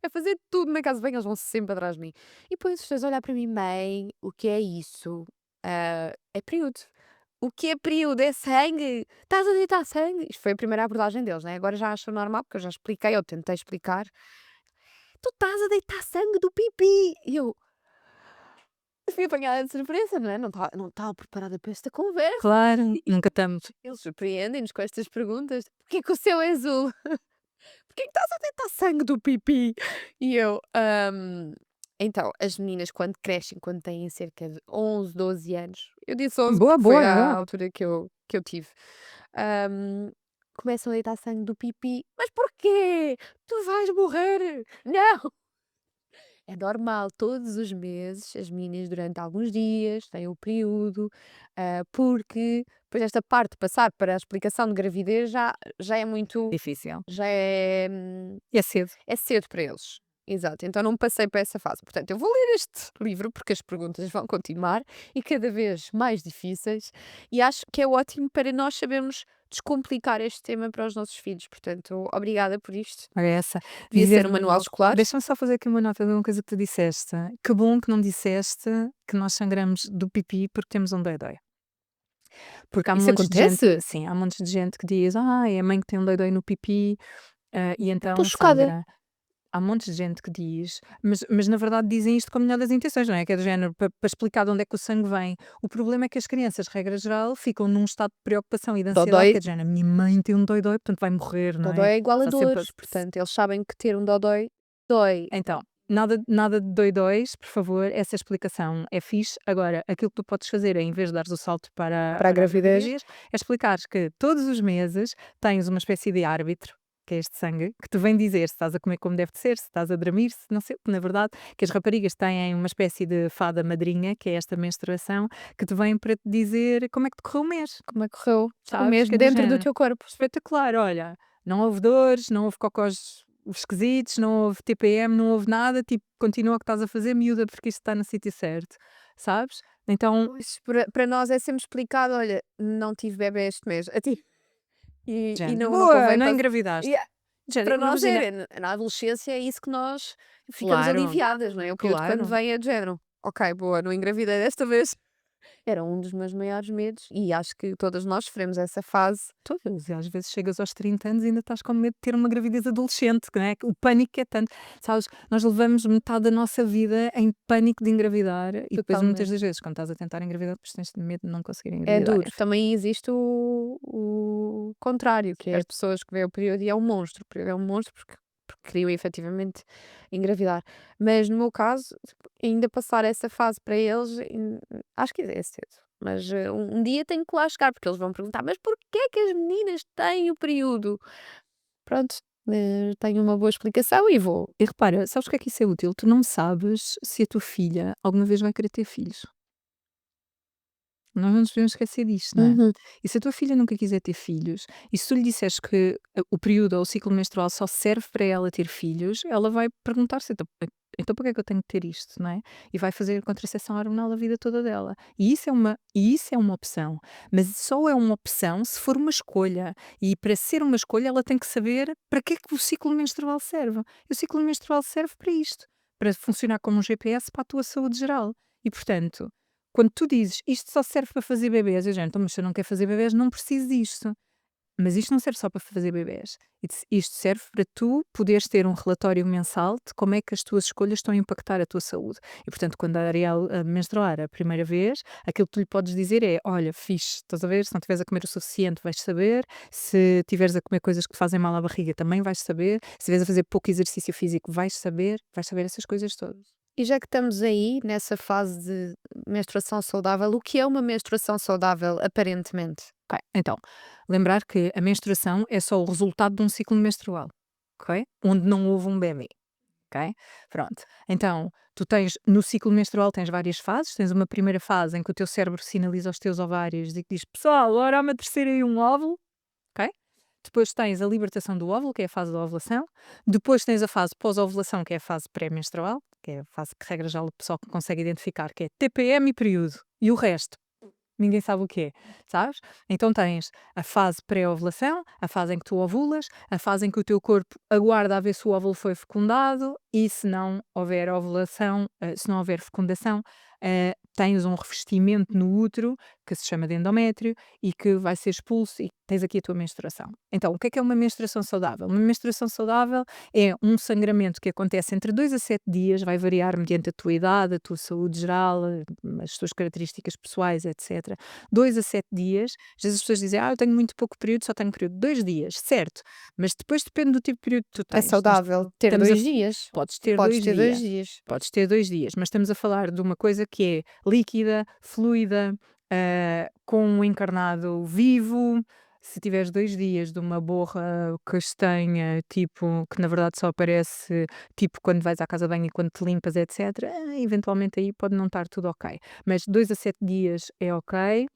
Speaker 1: a fazer tudo na casa de banho, eles vão sempre atrás de mim. E depois os 2 a olhar para mim: "Mãe, o que é isso?" "É período." "O que é período? É sangue? Estás a deitar sangue?" Isto foi a primeira abordagem deles, né, agora já acham normal, porque eu já expliquei ou tentei explicar. "Tu estás a deitar sangue do pipi." E eu fui apanhada de surpresa, não é? Não estava preparada para esta conversa.
Speaker 2: Claro, nunca estamos.
Speaker 1: Eles surpreendem-nos com estas perguntas. "Porquê que o céu é azul? Porquê que estás a deitar sangue do pipi?" E eu, então, as meninas quando crescem, quando têm cerca de 11, 12 anos, eu disse 11
Speaker 2: Boa,
Speaker 1: porque foi
Speaker 2: boa,
Speaker 1: a
Speaker 2: boa.
Speaker 1: altura que eu tive, hum, começam a deitar sangue do pipi. "Mas porquê? Tu vais morrer." "Não!" É normal, todos os meses, as meninas durante alguns dias têm o período, porque depois esta parte de passar para a explicação de gravidez já é muito,
Speaker 2: Difícil.
Speaker 1: já é,
Speaker 2: E é cedo.
Speaker 1: é cedo para eles. Exato, então não passei para essa fase. Portanto, eu vou ler este livro porque as perguntas vão continuar e cada vez mais difíceis, e acho que é ótimo para nós sabermos descomplicar este tema para os nossos filhos. Portanto, obrigada por isto.
Speaker 2: Olha essa.
Speaker 1: Devia
Speaker 2: Viver
Speaker 1: ser um manual escolar.
Speaker 2: Deixa-me só fazer aqui uma nota de uma coisa que tu disseste. Que bom que não disseste que nós sangramos do pipi porque temos um dói-dói. Porque há
Speaker 1: Isso
Speaker 2: montes de gente,
Speaker 1: acontece?
Speaker 2: sim, há montes de gente que diz: "Ai, a mãe que tem um dói-dói no pipi, e
Speaker 1: Estou
Speaker 2: então
Speaker 1: chocada.
Speaker 2: sangra". Há montes de gente que diz, mas na verdade dizem isto com a melhor das intenções, não é? Que é do género, para explicar de onde é que o sangue vem. O problema é que as crianças, regra geral, ficam num estado de preocupação e de ansiedade,
Speaker 1: Dodói
Speaker 2: que é do género: "A minha mãe tem um dói-dói, portanto vai morrer", não é?
Speaker 1: dodói é igual a
Speaker 2: Está sempre
Speaker 1: dores, portanto, eles sabem que ter um dodói dói.
Speaker 2: então, nada de dói-dóis, por favor, essa explicação é fixe. Agora, aquilo que tu podes fazer é, em vez de dares o salto
Speaker 1: Para a
Speaker 2: para a
Speaker 1: gravidez?
Speaker 2: gravidez, é explicares que todos os meses tens uma espécie de árbitro, que é este sangue, que te vem dizer se estás a comer como deve de ser, se estás a dormir, se não sei, na verdade, que as raparigas têm uma espécie de fada madrinha, que é esta menstruação, que te vem para te dizer como é que te correu o mês,
Speaker 1: Como é que correu o
Speaker 2: sabes?
Speaker 1: mês
Speaker 2: Que é do
Speaker 1: dentro do
Speaker 2: género.
Speaker 1: teu corpo?
Speaker 2: Espetacular, olha, não houve dores, não houve cocós esquisitos, não houve TPM, não houve nada, tipo, continua o que estás a fazer, miúda, porque isto está no sítio certo, sabes? Então,
Speaker 1: Pois, para nós é sempre explicado: "Olha, não tive bebé este mês." A ti e
Speaker 2: género,
Speaker 1: não
Speaker 2: boa,
Speaker 1: convém
Speaker 2: não
Speaker 1: pas
Speaker 2: engravidaste.
Speaker 1: yeah,
Speaker 2: Género,
Speaker 1: para nós
Speaker 2: imagina,
Speaker 1: era. Na adolescência é isso que nós ficamos
Speaker 2: claro,
Speaker 1: aliviadas, não é? O período quando
Speaker 2: claro.
Speaker 1: vem é de género: "Ok, boa, não engravidei desta vez." Era um dos meus maiores medos e acho que todas nós sofremos essa fase.
Speaker 2: Todas, e às vezes chegas aos 30 anos e ainda estás com medo de ter uma gravidez adolescente, não é? O pânico é tanto, sabes? Nós levamos metade da nossa vida em pânico de engravidar e depois muitas
Speaker 1: Totalmente.
Speaker 2: das vezes quando estás a tentar engravidar, depois tens medo de não conseguir
Speaker 1: É
Speaker 2: engravidar,
Speaker 1: duro.
Speaker 2: enfim.
Speaker 1: Também existe o contrário, que é as
Speaker 2: Certo.
Speaker 1: pessoas que veem o período e é um monstro. O período é um monstro porque queriam efetivamente engravidar. Mas no meu caso, tipo, ainda passar essa fase para eles, acho que é cedo. Mas um dia tenho que lá chegar, porque eles vão perguntar: "Mas porquê é que as meninas têm o período?" Pronto, tenho uma boa explicação e vou.
Speaker 2: E repara, sabes o que é que isso é útil? Tu não sabes se a tua filha alguma vez vai querer ter filhos. Nós não nos podemos esquecer disto, não é?
Speaker 1: Uhum.
Speaker 2: E se a tua filha nunca quiser ter filhos, e se tu lhe disseres que o período ou o ciclo menstrual só serve para ela ter filhos, ela vai perguntar-se: então para que é que eu tenho que ter isto, não é? E vai fazer contracepção hormonal a vida toda dela. E isso é uma opção. Mas só é uma opção se for uma escolha. E para ser uma escolha, ela tem que saber para que é que o ciclo menstrual serve. E o ciclo menstrual serve para isto, para funcionar como um GPS para a tua saúde geral. E portanto, quando tu dizes: "Isto só serve para fazer bebés", eu já: "Então, mas se eu não quero fazer bebés, não preciso disto". Mas isto não serve só para fazer bebés. Isto serve para tu poderes ter um relatório mensal de como é que as tuas escolhas estão a impactar a tua saúde. E, portanto, quando a Ariel menstruar a primeira vez, aquilo que tu lhe podes dizer é: olha, fixe, estás a ver? Se não estiveres a comer o suficiente, vais saber. Se estiveres a comer coisas que te fazem mal à barriga, também vais saber. Se estiveres a fazer pouco exercício físico, vais saber. Vais saber essas coisas todas.
Speaker 1: E já que estamos aí nessa fase de menstruação saudável, o que é uma menstruação saudável aparentemente?
Speaker 2: Ok, então, lembrar que a menstruação é só o resultado de um ciclo menstrual, ok? Onde não houve um bebê, ok? Pronto. Então, tu tens, no ciclo menstrual tens várias fases. Tens uma primeira fase em que o teu cérebro sinaliza aos teus ovários e que diz, pessoal, agora amadurecer aí um óvulo, ok? Depois tens a libertação do óvulo, que é a fase da ovulação. Depois tens a fase pós-ovulação, que é a fase pré-menstrual, que é a fase que, regra geral, o pessoal consegue identificar, que é TPM e período. E o resto? Ninguém sabe o que é, sabes? Então tens a fase pré-ovulação, a fase em que tu ovulas, a fase em que o teu corpo aguarda a ver se o óvulo foi fecundado e se não houver ovulação, se não houver fecundação, tens um revestimento no útero que se chama de endométrio e que vai ser expulso e tens aqui a tua menstruação. Então, o que é uma menstruação saudável? Uma menstruação saudável é um sangramento que acontece entre 2 a 7 dias, vai variar mediante a tua idade, a tua saúde geral, as tuas características pessoais, etc. 2 a 7 dias. Às vezes as pessoas dizem, eu tenho muito pouco período, só tenho período 2 dias, certo? Mas depois depende do tipo de período que tu
Speaker 1: É
Speaker 2: tens.
Speaker 1: saudável ter
Speaker 2: Estamos a,
Speaker 1: 2 dias?
Speaker 2: podes ter
Speaker 1: Podes
Speaker 2: 2
Speaker 1: ter 2
Speaker 2: dias.
Speaker 1: dias.
Speaker 2: Podes ter 2 dias, mas estamos a falar de uma coisa que é líquida, fluida, com um encarnado vivo. Se tiveres 2 dias de uma borra castanha, tipo, que na verdade só aparece, tipo, quando vais à casa de banho e quando te limpas, etc., eventualmente aí pode não estar tudo ok. Mas 2 a 7 dias é ok.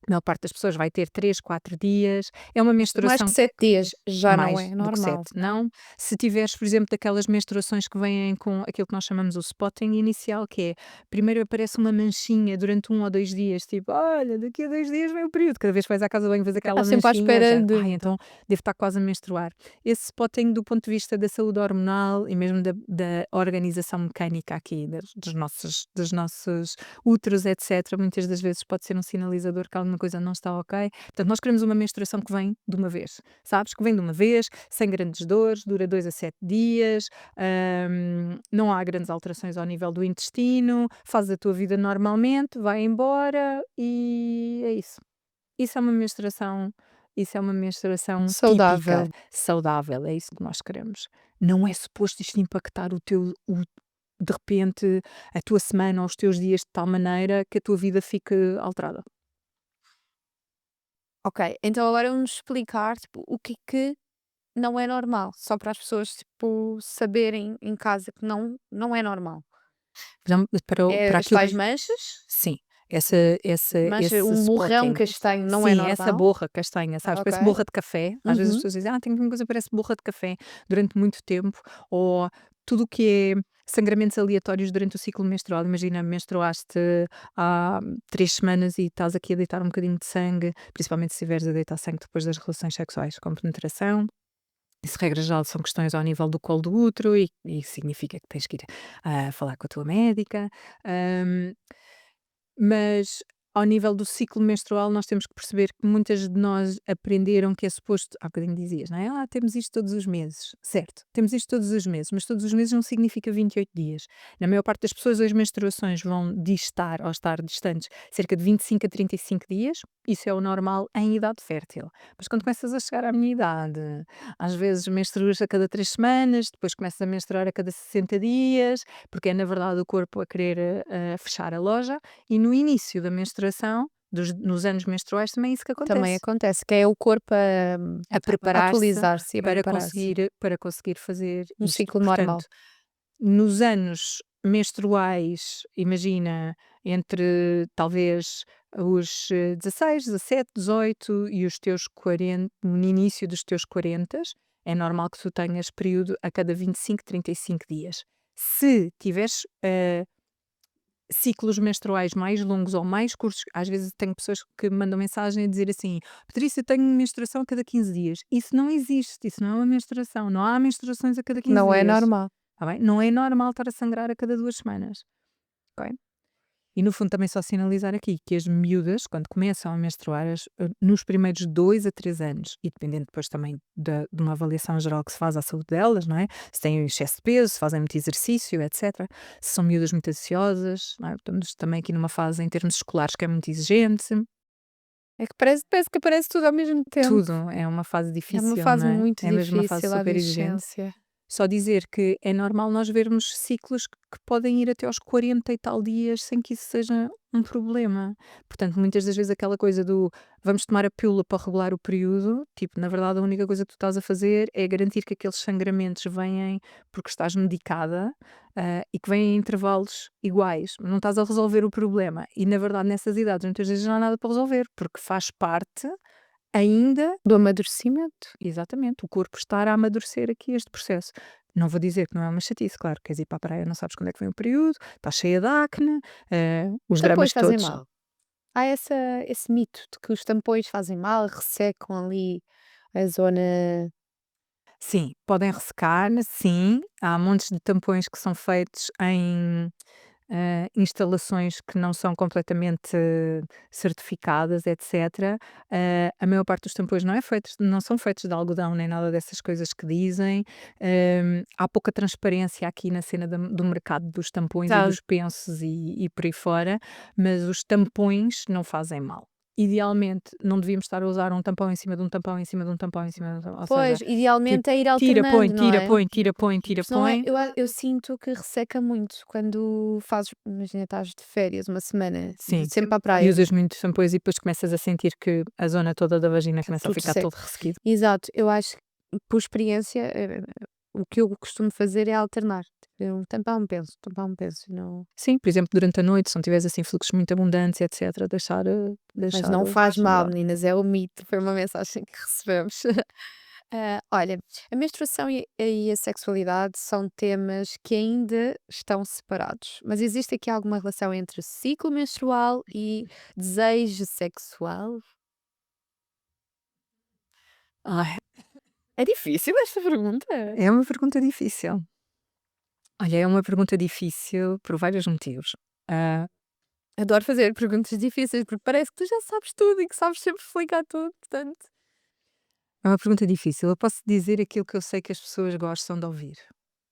Speaker 2: A maior parte das pessoas vai ter 3, 4 dias. É uma
Speaker 1: Mais que
Speaker 2: menstruação
Speaker 1: 7 dias já não
Speaker 2: mais
Speaker 1: é
Speaker 2: do que
Speaker 1: normal.
Speaker 2: 7, não. Se tiveres, por exemplo, daquelas menstruações que vêm com aquilo que nós chamamos o spotting inicial, que é, primeiro aparece uma manchinha durante 1 ou 2 dias, tipo, olha, daqui a 2 dias vem o período. Cada vez que vais à casa de banho, vês aquela
Speaker 1: Estás sempre à
Speaker 2: manchinha,
Speaker 1: espera
Speaker 2: já,
Speaker 1: de
Speaker 2: então devo estar quase a menstruar. Esse spotting, do ponto de vista da saúde hormonal e mesmo da organização mecânica aqui, dos nossos úteros, etc., muitas das vezes pode ser um sinalizador que alguma coisa não está ok. Portanto, nós queremos uma menstruação que vem de uma vez, sabes? Que vem de uma vez, sem grandes dores, dura 2 a 7 dias, não há grandes alterações ao nível do intestino, fazes a tua vida normalmente, vai embora e é isso. Isso é uma menstruação isso é uma menstruação típica,
Speaker 1: saudável.
Speaker 2: saudável, é isso que nós queremos. Não é suposto isto impactar de repente, a tua semana ou os teus dias de tal maneira que a tua vida fique alterada.
Speaker 1: Ok, então agora vamos explicar, tipo, o que é que não é normal, só para as pessoas, tipo, saberem em casa que não é normal.
Speaker 2: Já para
Speaker 1: É as
Speaker 2: aquilo
Speaker 1: tais manchas,
Speaker 2: sim, essa
Speaker 1: mancha
Speaker 2: esse
Speaker 1: um borrão
Speaker 2: spotting.
Speaker 1: castanho não é
Speaker 2: Sim, essa
Speaker 1: normal,
Speaker 2: borra castanha, sabes,
Speaker 1: ok.
Speaker 2: parece borra de café. Às vezes as
Speaker 1: Uhum.
Speaker 2: pessoas dizem: "Tenho uma coisa que parece borra de café", durante muito tempo, ou tudo o que é sangramentos aleatórios durante o ciclo menstrual. Imagina, menstruaste há 3 semanas e estás aqui a deitar um bocadinho de sangue, principalmente se estiveres a deitar sangue depois das relações sexuais com penetração. Isso, regra geral, são questões ao nível do colo do útero e significa que tens que ir, falar com a tua médica. Hum, mas ao nível do ciclo menstrual, nós temos que perceber que muitas de nós aprenderam que é suposto, há bocadinho dizias, não é? Temos isto todos os meses. Certo, temos isto todos os meses, mas todos os meses não significa 28 dias. Na maior parte das pessoas, as menstruações vão distar ou estar distantes cerca de 25 a 35 dias. Isso é o normal em idade fértil. Mas quando começas a chegar à minha idade, às vezes menstruas a cada 3 semanas, depois começas a menstruar a cada 60 dias, porque é na verdade o corpo a querer fechar a loja. E no início da menstruação, nos anos menstruais, também é isso que
Speaker 1: Também
Speaker 2: acontece.
Speaker 1: acontece, que é o corpo
Speaker 2: A
Speaker 1: a
Speaker 2: preparar-se
Speaker 1: atualizar-se e a preparar-se.
Speaker 2: para conseguir fazer
Speaker 1: Um
Speaker 2: isto.
Speaker 1: ciclo normal.
Speaker 2: Portanto, nos anos menstruais, imagina, entre talvez os 16, 17, 18 e os teus 40, no início dos teus 40, é normal que tu tenhas período a cada 25, 35 dias. Se tiveres ciclos menstruais mais longos ou mais curtos, às vezes tenho pessoas que me mandam mensagem a dizer assim: Patrícia, tenho menstruação a cada 15 dias. Isso não existe, isso não é uma menstruação. Não há menstruações a cada 15
Speaker 1: Não é
Speaker 2: dias.
Speaker 1: normal.
Speaker 2: Tá bem? Não é normal estar a sangrar a cada 2 semanas. Ok? E no fundo também só sinalizar aqui que as miúdas, quando começam a menstruar, nos primeiros 2 a 3 anos, e dependendo depois também de uma avaliação geral que se faz à saúde delas, não é? Se têm excesso de peso, se fazem muito exercício, etc. Se são miúdas muito ansiosas, não é? Estamos também aqui numa fase em termos escolares que é muito exigente.
Speaker 1: É que parece que aparece tudo ao mesmo tempo.
Speaker 2: Tudo é uma fase
Speaker 1: É uma
Speaker 2: difícil,
Speaker 1: fase
Speaker 2: não é?
Speaker 1: muito
Speaker 2: É mesmo uma fase
Speaker 1: difícil a
Speaker 2: super exigente.
Speaker 1: adolescência.
Speaker 2: Só dizer que é normal nós vermos ciclos que podem ir até aos 40 e tal dias sem que isso seja um problema. Portanto, muitas das vezes aquela coisa do vamos tomar a pílula para regular o período, tipo, na verdade a única coisa que tu estás a fazer é garantir que aqueles sangramentos vêm porque estás medicada, e que vêm em intervalos iguais. Não estás a resolver o problema. E na verdade nessas idades muitas vezes não há nada para resolver, porque faz parte ainda.
Speaker 1: Do amadurecimento.
Speaker 2: Exatamente, o corpo estar a amadurecer aqui este processo. Não vou dizer que não é uma chatice, claro, queres ir para a praia, não sabes quando é que vem o período, estás cheia de acne, os
Speaker 1: Os tampões
Speaker 2: dramas
Speaker 1: fazem
Speaker 2: todos.
Speaker 1: mal. Há esse mito de que os tampões fazem mal, ressecam ali a zona.
Speaker 2: Sim, podem ressecar, sim, há montes de tampões que são feitos em instalações que não são completamente certificadas, etc. A maior parte dos tampões não são feitos de algodão nem nada dessas coisas que dizem. Há pouca transparência aqui na cena do mercado dos tampões e
Speaker 1: Tá.
Speaker 2: dos pensos e por aí fora, mas os tampões não fazem mal. Idealmente, não devíamos estar a usar um tampão em cima de um tampão, em cima de um tampão, em cima de um tampão, ou seja,
Speaker 1: Pois,
Speaker 2: tipo,
Speaker 1: idealmente é ir
Speaker 2: tira, põe,
Speaker 1: alternando, não
Speaker 2: tira,
Speaker 1: é?
Speaker 2: põe, tira, põe, tira,
Speaker 1: Senão
Speaker 2: põe.
Speaker 1: eu sinto que resseca muito quando fazes, imagina, estás de férias uma semana,
Speaker 2: Sim.
Speaker 1: sempre para a
Speaker 2: E
Speaker 1: praia,
Speaker 2: usas muito shampoos e depois começas a sentir que a zona toda da vagina
Speaker 1: está
Speaker 2: começa a
Speaker 1: tudo
Speaker 2: ficar
Speaker 1: seco.
Speaker 2: todo ressequido.
Speaker 1: Exato, eu acho que por experiência, o que eu costumo fazer é alternar. Tipo, tampar um penso, não,
Speaker 2: Sim, por exemplo, durante a noite, se não tiveres assim fluxos muito abundantes, etc., deixar,
Speaker 1: mas
Speaker 2: deixar
Speaker 1: não faz mal,
Speaker 2: mudar.
Speaker 1: meninas, é o mito, foi uma mensagem que recebemos. Olha, a menstruação e a sexualidade são temas que ainda estão separados, mas existe aqui alguma relação entre ciclo menstrual e desejo sexual?
Speaker 2: Ai,
Speaker 1: É difícil esta pergunta.
Speaker 2: é uma pergunta difícil. Olha, é uma pergunta difícil por vários motivos. Ah,
Speaker 1: Adoro fazer perguntas difíceis porque parece que tu já sabes tudo e que sabes sempre explicar tudo, portanto.
Speaker 2: é uma pergunta difícil. Eu posso dizer aquilo que eu sei que as pessoas gostam de ouvir,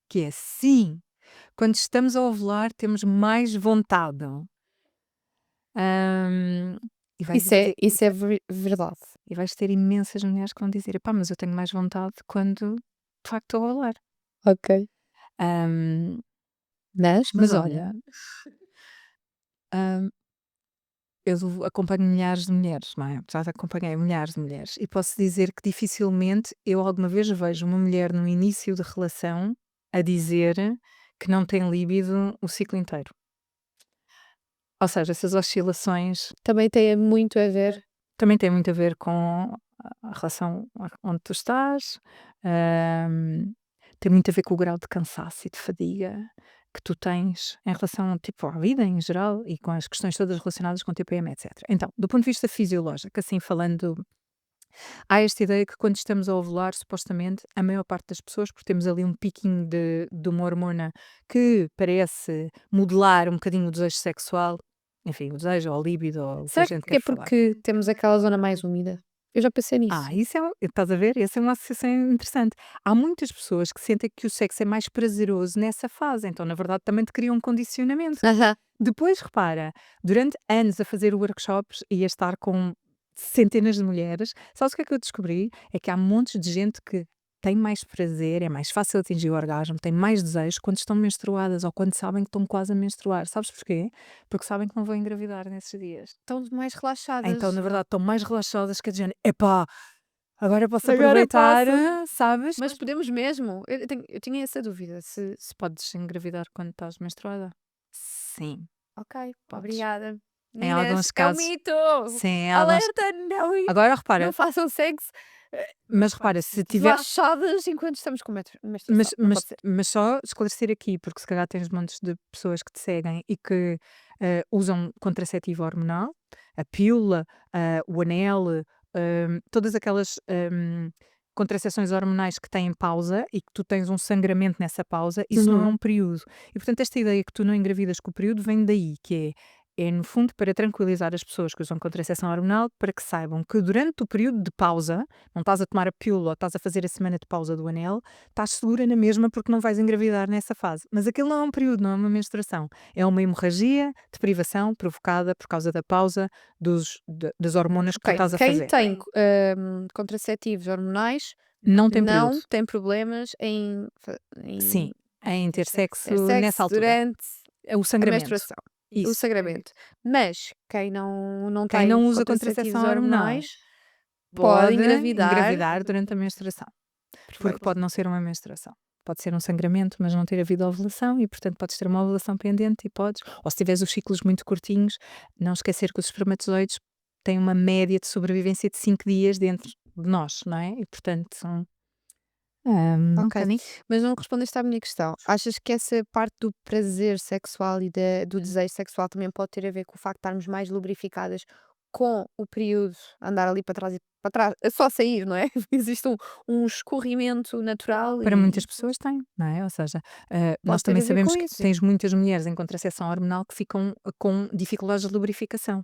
Speaker 2: que é sim, quando estamos a ovular temos mais vontade. Ahm, e vais dizer,
Speaker 1: Isso é verdade.
Speaker 2: e vais ter imensas mulheres que vão dizer: "Epá, mas eu tenho mais vontade quando de facto estou a ovular."
Speaker 1: Ok.
Speaker 2: Ahm,
Speaker 1: Mas
Speaker 2: mas
Speaker 1: olha,
Speaker 2: olha, ahm, eu acompanho milhares de mulheres, não é? Já acompanhei milhares de mulheres e posso dizer que dificilmente eu alguma vez vejo uma mulher no início de relação a dizer que não tem líbido o ciclo inteiro. Ou seja, essas oscilações
Speaker 1: também tem muito a ver.
Speaker 2: também têm muito a ver com a relação onde tu estás, ahm, tem muito a ver com o grau de cansaço e de fadiga que tu tens em relação, tipo, à vida em geral e com as questões todas relacionadas com o TPM, etc. Então, do ponto de vista fisiológico, assim falando, há esta ideia que quando estamos a ovular, supostamente, a maior parte das pessoas, porque temos ali um piquinho de uma hormona que parece modelar um bocadinho o desejo sexual, enfim, o desejo ou a libido ou o que a
Speaker 1: Será
Speaker 2: gente
Speaker 1: que
Speaker 2: quer
Speaker 1: é
Speaker 2: falar.
Speaker 1: porque temos aquela zona mais úmida? Eu já pensei nisso.
Speaker 2: Isso é estás a ver? Essa é uma associação interessante. Há muitas pessoas que sentem que o sexo é mais prazeroso nessa fase, então na verdade também te cria um condicionamento.
Speaker 1: Aham.
Speaker 2: Depois repara, durante anos a fazer workshops e a estar com centenas de mulheres, sabes o que é que eu descobri? É que há montes de gente que tem mais prazer, é mais fácil atingir o orgasmo, tem mais desejo quando estão menstruadas ou quando sabem que estão quase a menstruar. Sabes porquê? Porque sabem que não vão engravidar nesses dias.
Speaker 1: Estão mais
Speaker 2: Então,
Speaker 1: relaxadas.
Speaker 2: na verdade, estão mais relaxadas que a gente. Epá, agora posso
Speaker 1: Agora
Speaker 2: aproveitar,
Speaker 1: posso.
Speaker 2: sabes?
Speaker 1: Mas podemos mesmo? Eu tinha essa dúvida.
Speaker 2: Se podes engravidar quando estás menstruada? Sim,
Speaker 1: Ok,
Speaker 2: podes.
Speaker 1: obrigada.
Speaker 2: Em
Speaker 1: Meninas,
Speaker 2: alguns
Speaker 1: é um
Speaker 2: casos,
Speaker 1: mito!
Speaker 2: sim, em alguns.
Speaker 1: Alerta, não,
Speaker 2: Agora
Speaker 1: não
Speaker 2: repara,
Speaker 1: façam sexo
Speaker 2: mas repara, se tiver.
Speaker 1: relaxadas enquanto estamos com menstruação.
Speaker 2: Mas,
Speaker 1: Não
Speaker 2: mas,
Speaker 1: pode ser.
Speaker 2: mas só esclarecer aqui, porque se calhar tens montes de pessoas que te seguem e que usam contraceptivo hormonal, a pílula, o anel, todas aquelas contracepções hormonais que têm pausa e que tu tens um sangramento nessa pausa, isso não é
Speaker 1: Uhum.
Speaker 2: um período. E portanto, esta ideia que tu não engravidas com o período vem daí, que é é no fundo para tranquilizar as pessoas que usam contracepção hormonal, para que saibam que durante o período de pausa, não estás a tomar a pílula ou estás a fazer a semana de pausa do anel, estás segura na mesma porque não vais engravidar nessa fase. Mas aquilo não é um período, não é uma menstruação. É uma hemorragia de privação provocada por causa da pausa das hormonas que tu
Speaker 1: Ok,
Speaker 2: estás a
Speaker 1: quem
Speaker 2: fazer.
Speaker 1: tem contraceptivos hormonais
Speaker 2: Não tem período.
Speaker 1: não tem problemas
Speaker 2: Sim,
Speaker 1: em
Speaker 2: em ter
Speaker 1: ter
Speaker 2: sexo nessa
Speaker 1: sexo
Speaker 2: altura.
Speaker 1: durante
Speaker 2: É o
Speaker 1: a
Speaker 2: sangramento.
Speaker 1: menstruação, o
Speaker 2: Isso.
Speaker 1: sangramento. Mas quem não
Speaker 2: Quem
Speaker 1: tem
Speaker 2: não usa
Speaker 1: contraceptivos
Speaker 2: contracepção hormonal
Speaker 1: hormonais pode
Speaker 2: pode
Speaker 1: engravidar.
Speaker 2: engravidar durante a menstruação, porque
Speaker 1: Perfeito.
Speaker 2: pode não ser uma menstruação. Pode ser um sangramento, mas não ter havido ovulação e, portanto, podes ter uma ovulação pendente e podes, ou se tiveres os ciclos muito curtinhos, não esquecer que os espermatozoides têm uma média de sobrevivência de 5 dias dentro de nós, não é? E, portanto, um
Speaker 1: Ok,
Speaker 2: bocadinho.
Speaker 1: mas não respondeste à minha questão. Achas que essa parte do prazer sexual e do desejo sexual também pode ter a ver com o facto de estarmos mais lubrificadas com o período andar ali para trás e para trás, é só sair, não é? Existe um escorrimento natural
Speaker 2: Para muitas
Speaker 1: e
Speaker 2: pessoas tem, não é? Ou seja, nós
Speaker 1: pode ter
Speaker 2: também
Speaker 1: a ver
Speaker 2: sabemos
Speaker 1: com
Speaker 2: que
Speaker 1: isso.
Speaker 2: tens muitas mulheres em contracepção hormonal que ficam com dificuldades de lubrificação.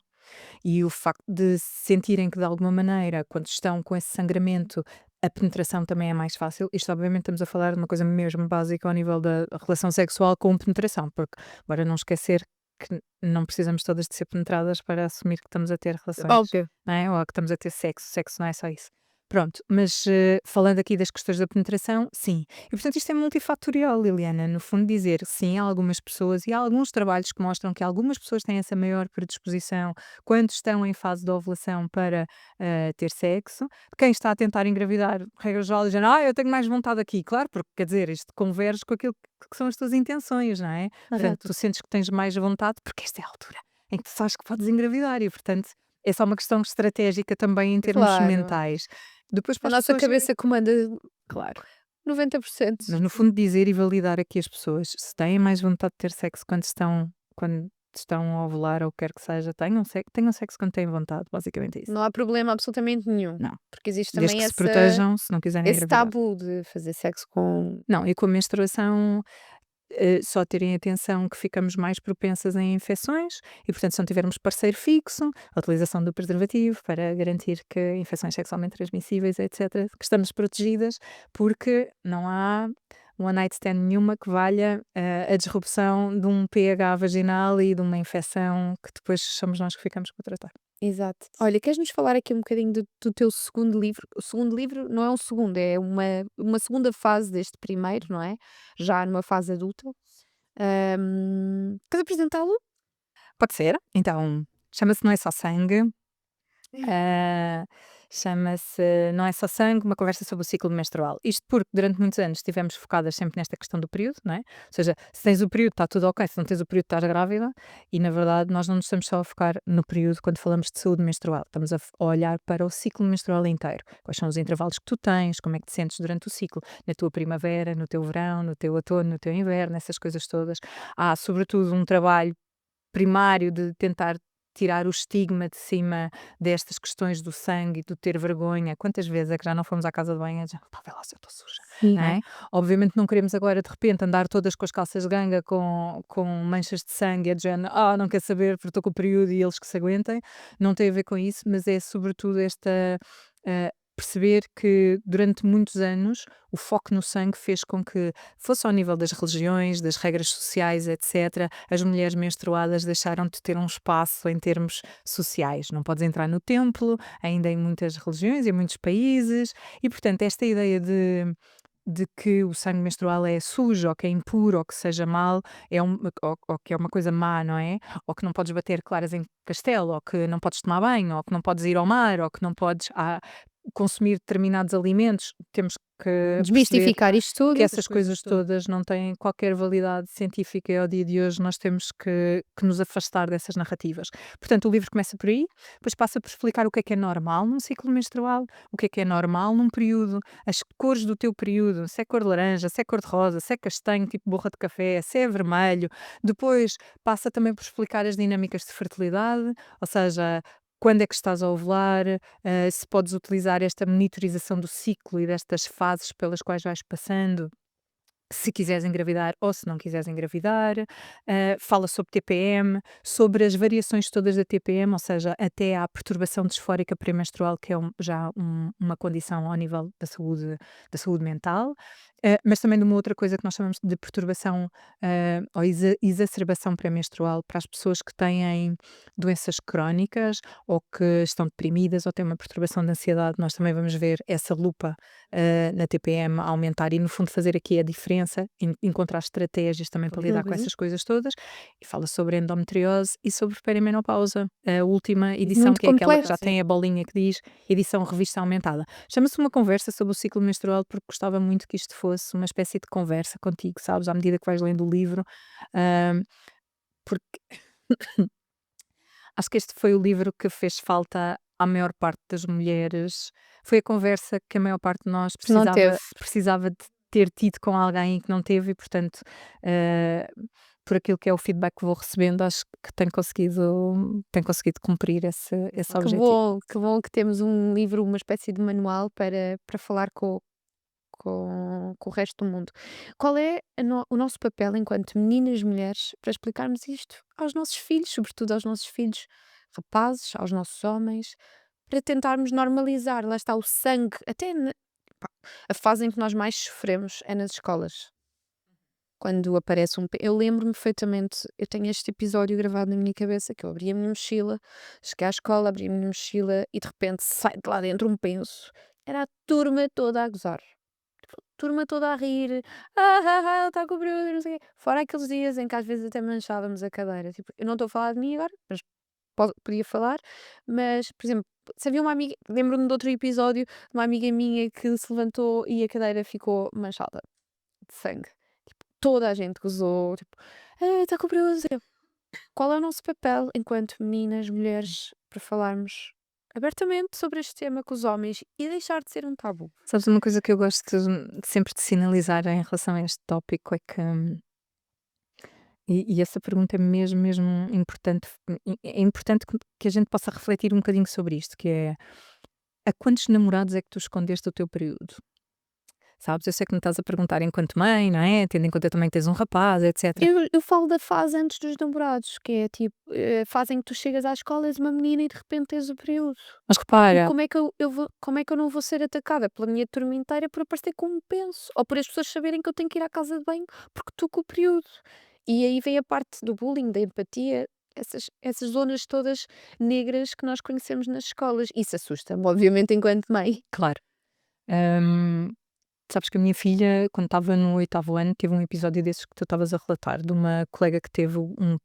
Speaker 2: E o facto de sentirem que de alguma maneira, quando estão com esse sangramento, a penetração também é mais fácil. Isto obviamente estamos a falar de uma coisa mesmo básica ao nível da relação sexual com penetração, porque bora não esquecer que não precisamos todas de ser penetradas para assumir que estamos a ter relações,
Speaker 1: Óbvio.
Speaker 2: não é? Ou que estamos a ter sexo, sexo não é só isso. Pronto, mas falando aqui das questões da penetração, sim. E portanto isto é multifatorial, Liliana. No fundo, dizer sim, há algumas pessoas e há alguns trabalhos que mostram que algumas pessoas têm essa maior predisposição quando estão em fase de ovulação para ter sexo. Quem está a tentar engravidar, regra geral, dizendo, eu tenho mais vontade aqui. Claro, porque quer dizer, isto converge com aquilo que são as tuas intenções, não é? Portanto,
Speaker 1: Exato.
Speaker 2: tu sentes que tens mais vontade porque esta é a altura em que tu sabes que podes engravidar e, portanto, é só uma questão estratégica também em termos
Speaker 1: Claro.
Speaker 2: mentais. Depois
Speaker 1: A
Speaker 2: para as
Speaker 1: nossa
Speaker 2: pessoas,
Speaker 1: cabeça comanda
Speaker 2: claro.
Speaker 1: 90%.
Speaker 2: Mas no fundo dizer e validar aqui as pessoas, se têm mais vontade de ter sexo quando estão a ovular ou o que quer que seja, tenham sexo quando têm vontade, basicamente é isso.
Speaker 1: Não há problema absolutamente nenhum,
Speaker 2: Não,
Speaker 1: porque existe
Speaker 2: desde
Speaker 1: também
Speaker 2: que se protejam, se não quiserem
Speaker 1: esse
Speaker 2: engravidar.
Speaker 1: tabu de fazer sexo com
Speaker 2: Não, e com a menstruação, só terem atenção que ficamos mais propensas a infecções e, portanto, se não tivermos parceiro fixo, a utilização do preservativo para garantir que infecções sexualmente transmissíveis, etc., que estamos protegidas, porque não há one night stand nenhuma que valha a disrupção de um pH vaginal e de uma infecção que depois somos nós que ficamos com o tratar.
Speaker 1: exato. Olha, queres-nos falar aqui um bocadinho do teu segundo livro? O segundo livro não é um segundo, é uma segunda fase deste primeiro, não é? Já numa fase adulta. Queres apresentá-lo?
Speaker 2: Pode ser? Então, chama-se Não é Só Sangue. Ah, chama-se Não é Só Sangue, uma conversa sobre o ciclo menstrual. Isto porque durante muitos anos estivemos focadas sempre nesta questão do período, não é? Ou seja, se tens o período está tudo ok, se não tens o período estás grávida e na verdade nós não nos estamos só a focar no período quando falamos de saúde menstrual, estamos a olhar para o ciclo menstrual inteiro. Quais são os intervalos que tu tens, como é que te sentes durante o ciclo, na tua primavera, no teu verão, no teu outono, no teu inverno, essas coisas todas. Há sobretudo um trabalho primário de tentar tirar o estigma de cima destas questões do sangue e do ter vergonha. Quantas vezes é que já não fomos à casa de banho e já, pá, vê lá se eu estou suja,
Speaker 1: Sim.
Speaker 2: não é? Obviamente não queremos agora de repente andar todas com as calças de ganga com manchas de sangue, a género, não quer saber porque estou com o período e eles que se aguentem. Não tem a ver com isso, mas é sobretudo perceber que durante muitos anos o foco no sangue fez com que fosse ao nível das religiões, das regras sociais, etc. As mulheres menstruadas deixaram de ter um espaço em termos sociais. Não podes entrar no templo, ainda em muitas religiões, em muitos países, e portanto esta ideia de que o sangue menstrual é sujo, ou que é impuro, ou que seja mau, ou que é uma coisa má, não é? Ou que não podes bater claras em castelo, ou que não podes tomar banho, ou que não podes ir ao mar, ou que não podes consumir determinados alimentos. Temos que perceber
Speaker 1: Desmistificar isto
Speaker 2: que
Speaker 1: tudo.
Speaker 2: essas coisas todas não têm qualquer validade científica e ao dia de hoje nós temos que nos afastar dessas narrativas. Portanto, o livro começa por aí, depois passa por explicar o que é normal num ciclo menstrual, o que é normal num período, as cores do teu período, se é cor de laranja, se é cor de rosa, se é castanho, tipo borra de café, se é vermelho. Depois passa também por explicar as dinâmicas de fertilidade, ou seja, quando é que estás a ovular, se podes utilizar esta monitorização do ciclo e destas fases pelas quais vais passando se quiseres engravidar ou se não quiseres engravidar, fala sobre TPM, sobre as variações todas da TPM, ou seja, até à perturbação disfórica pré-menstrual, que é uma condição ao nível da saúde mental, mas também de uma outra coisa que nós chamamos de perturbação, ou exacerbação pré-menstrual para as pessoas que têm doenças crónicas ou que estão deprimidas ou têm uma perturbação de ansiedade. Nós também vamos ver essa lupa na TPM a aumentar e, no fundo, fazer aqui a diferença, encontrar estratégias também para lidar com
Speaker 1: Uhum.
Speaker 2: essas coisas todas. E fala sobre endometriose e sobre perimenopausa, a última edição,
Speaker 1: Muito
Speaker 2: que é aquela que
Speaker 1: completa,
Speaker 2: já
Speaker 1: sim.
Speaker 2: tem a bolinha que diz edição revista aumentada. Chama-se uma conversa sobre o ciclo menstrual, porque gostava muito que isto fosse uma espécie de conversa contigo, sabes, à medida que vais lendo o livro, ah, porque acho que este foi o livro que fez falta à maior parte das mulheres. Foi a conversa que a maior parte de nós
Speaker 1: Não teve.
Speaker 2: precisava de ter tido com alguém que não teve e, portanto, eh, por aquilo que é o feedback que vou recebendo, acho que tenho conseguido cumprir esse objetivo.
Speaker 1: Que bom que temos um livro, uma espécie de manual para falar com o resto do mundo. Qual é o nosso papel enquanto meninas mulheres para explicarmos isto aos nossos filhos, sobretudo aos nossos filhos rapazes, aos nossos homens, para tentarmos normalizar, lá está o sangue, pá, a fase em que nós mais sofremos é nas escolas. Quando aparece eu lembro-me perfeitamente, eu tenho este episódio gravado na minha cabeça, que eu abri a minha mochila, cheguei à escola, abri a minha mochila e de repente sai de lá dentro um penso. Era a turma toda a gozar. Turma toda a rir, ela está com o período, não sei o quê. Fora aqueles dias em que às vezes até manchávamos a cadeira. Tipo, eu não estou a falar de mim agora, mas podia falar, mas, por exemplo, se havia uma amiga, lembro-me de outro episódio de uma amiga minha que se levantou e a cadeira ficou manchada de sangue. Toda a gente gozou, tipo, está com o período. Qual é o nosso papel enquanto meninas, mulheres, para falarmos abertamente sobre este tema com os homens e deixar de ser um tabu?
Speaker 2: Sabes, uma coisa que eu gosto sempre de sinalizar em relação a este tópico é que, e essa pergunta é mesmo, mesmo importante, é importante que a gente possa refletir um bocadinho sobre isto, que é: a quantos namorados é que tu escondeste o teu período? Sabes, eu sei que me estás a perguntar enquanto mãe, não é? Tendo em conta também que tens um rapaz, etcétera.
Speaker 1: Eu falo da fase antes dos namorados, que é tipo, a fase em que tu chegas à escola, és uma menina e de repente tens o período.
Speaker 2: Mas
Speaker 1: E
Speaker 2: repara,
Speaker 1: como é que eu não vou ser atacada pela minha turma inteira por aparecer com um penso? Ou por as pessoas saberem que eu tenho que ir à casa de banho porque estou com o período? E aí vem a parte do bullying, da empatia, essas zonas todas negras que nós conhecemos nas escolas. Isso assusta-me, obviamente, enquanto mãe.
Speaker 2: claro, hum, sabes que a minha filha, quando estava no oitavo ano, teve um episódio desses que tu estavas a relatar, de uma colega que teve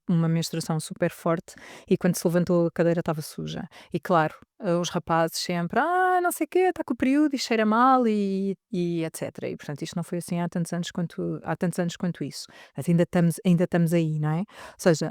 Speaker 2: uma menstruação super forte e quando se levantou a cadeira estava suja. E claro, os rapazes sempre, não sei o quê, está com o período e cheira mal e etc. E portanto isto não foi assim há tantos anos quanto isso. Mas ainda estamos aí, não é? Ou seja,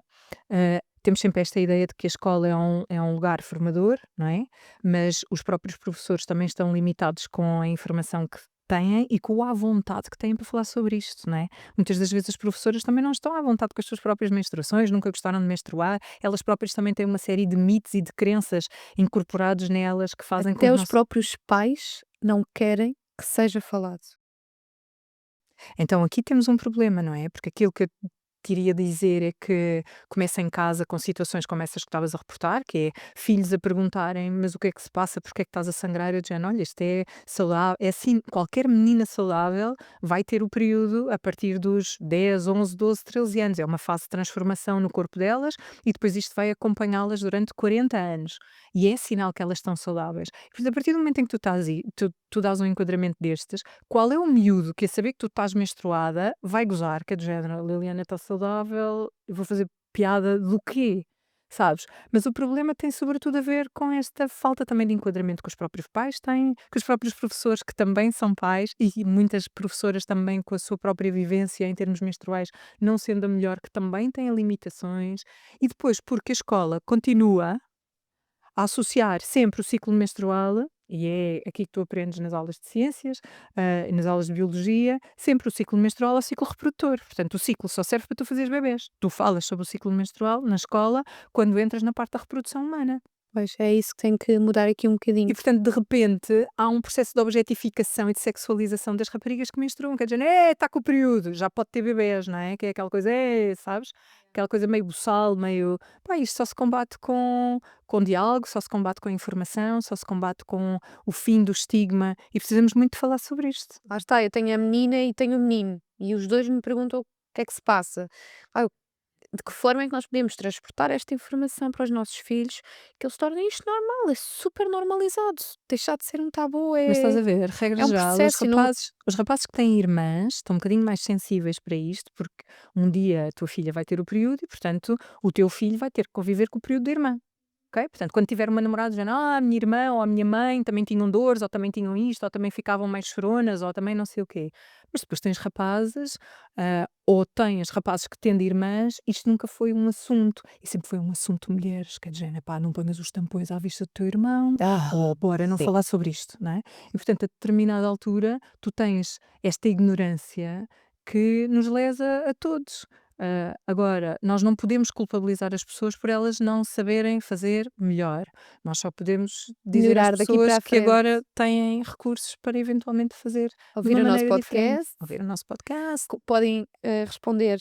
Speaker 2: temos sempre esta ideia de que a escola é um lugar formador, não é? Mas os próprios professores também estão limitados com a informação que têm e com a vontade que têm para falar sobre isto, não é? Muitas das vezes as professoras também não estão à vontade com as suas próprias menstruações, nunca gostaram de menstruar, elas próprias também têm uma série de mitos e de crenças incorporados nelas que fazem com
Speaker 1: Até
Speaker 2: que
Speaker 1: os
Speaker 2: não.
Speaker 1: próprios pais não querem que seja falado.
Speaker 2: Então aqui temos um problema, não é? Porque aquilo que eu te iria dizer é que começa em casa com situações como essas que estavas a reportar, que é filhos a perguntarem: mas o que é que se passa? Porque é que estás a sangrar? Eu dizendo: olha, isto é saudável, é assim, qualquer menina saudável vai ter o período a partir dos 10, 11, 12, 13 anos. É uma fase de transformação no corpo delas e depois isto vai acompanhá-las durante 40 anos. E é sinal que elas estão saudáveis. Portanto, a partir do momento em que tu estás aí, tu dás um enquadramento destes, qual é o miúdo que a saber que tu estás menstruada vai gozar, que é do género: "A Liliana está saudável, eu vou fazer piada do quê?", sabes? Mas o problema tem sobretudo a ver com esta falta também de enquadramento que os próprios pais têm, que os próprios professores que também são pais e muitas professoras também com a sua própria vivência em termos menstruais não sendo a melhor, que também têm limitações, e depois porque a escola continua a associar sempre o ciclo menstrual, e é aqui que tu aprendes nas aulas de ciências, e nas aulas de biologia, sempre o ciclo menstrual ao ciclo reprodutor. Portanto, o ciclo só serve para tu fazeres bebés. Tu falas sobre o ciclo menstrual na escola quando entras na parte da reprodução humana.
Speaker 1: Pois, é isso que tem que mudar aqui um
Speaker 2: E
Speaker 1: bocadinho.
Speaker 2: portanto, de repente, há um processo de objetificação e de sexualização das raparigas que menstruam, quer dizer: está com o período, já pode ter bebés", não é? Que é aquela coisa, sabes? Aquela coisa meio boçal, meio pá, isto só se combate com diálogo, só se combate com informação, só se combate com o fim do estigma e precisamos muito de falar sobre isto.
Speaker 1: Lá está, eu tenho a menina e tenho o menino, e os 2 me perguntam o que é que se passa. Ah, de que forma é que nós podemos transportar esta informação para os nossos filhos, que eles tornem isto normal, é super normalizado, deixar de ser um tabu
Speaker 2: Mas estás
Speaker 1: é
Speaker 2: a ver, regra
Speaker 1: é um
Speaker 2: geral,
Speaker 1: processo e não
Speaker 2: os rapazes que têm irmãs estão um bocadinho mais sensíveis para isto, porque um dia a tua filha vai ter o período e, portanto, o teu filho vai ter que conviver com o período da irmã. Ok? Portanto, quando tiver uma namorada, já a minha irmã ou a minha mãe também tinham dores, ou também tinham isto, ou também ficavam mais choronas, ou também não sei o quê. Mas depois tens rapazes, ou tens rapazes que têm de irmãs, isto nunca foi um assunto. E sempre foi um assunto de mulheres, que é de género, pá, não ponhas os tampões à vista do teu irmão, ou bora não
Speaker 1: sim.
Speaker 2: falar sobre isto, não é? E portanto, a determinada altura, tu tens esta ignorância que nos lesa a todos. Agora, nós não podemos culpabilizar as pessoas por elas não saberem fazer melhor. Nós só podemos dizer às
Speaker 1: Melhorar daqui para
Speaker 2: pessoas
Speaker 1: a
Speaker 2: que
Speaker 1: frente.
Speaker 2: agora têm recursos para eventualmente fazer de
Speaker 1: Ouvir
Speaker 2: uma
Speaker 1: o nosso
Speaker 2: maneira diferente.
Speaker 1: podcast,
Speaker 2: Ouvir o nosso podcast.
Speaker 1: podem, responder,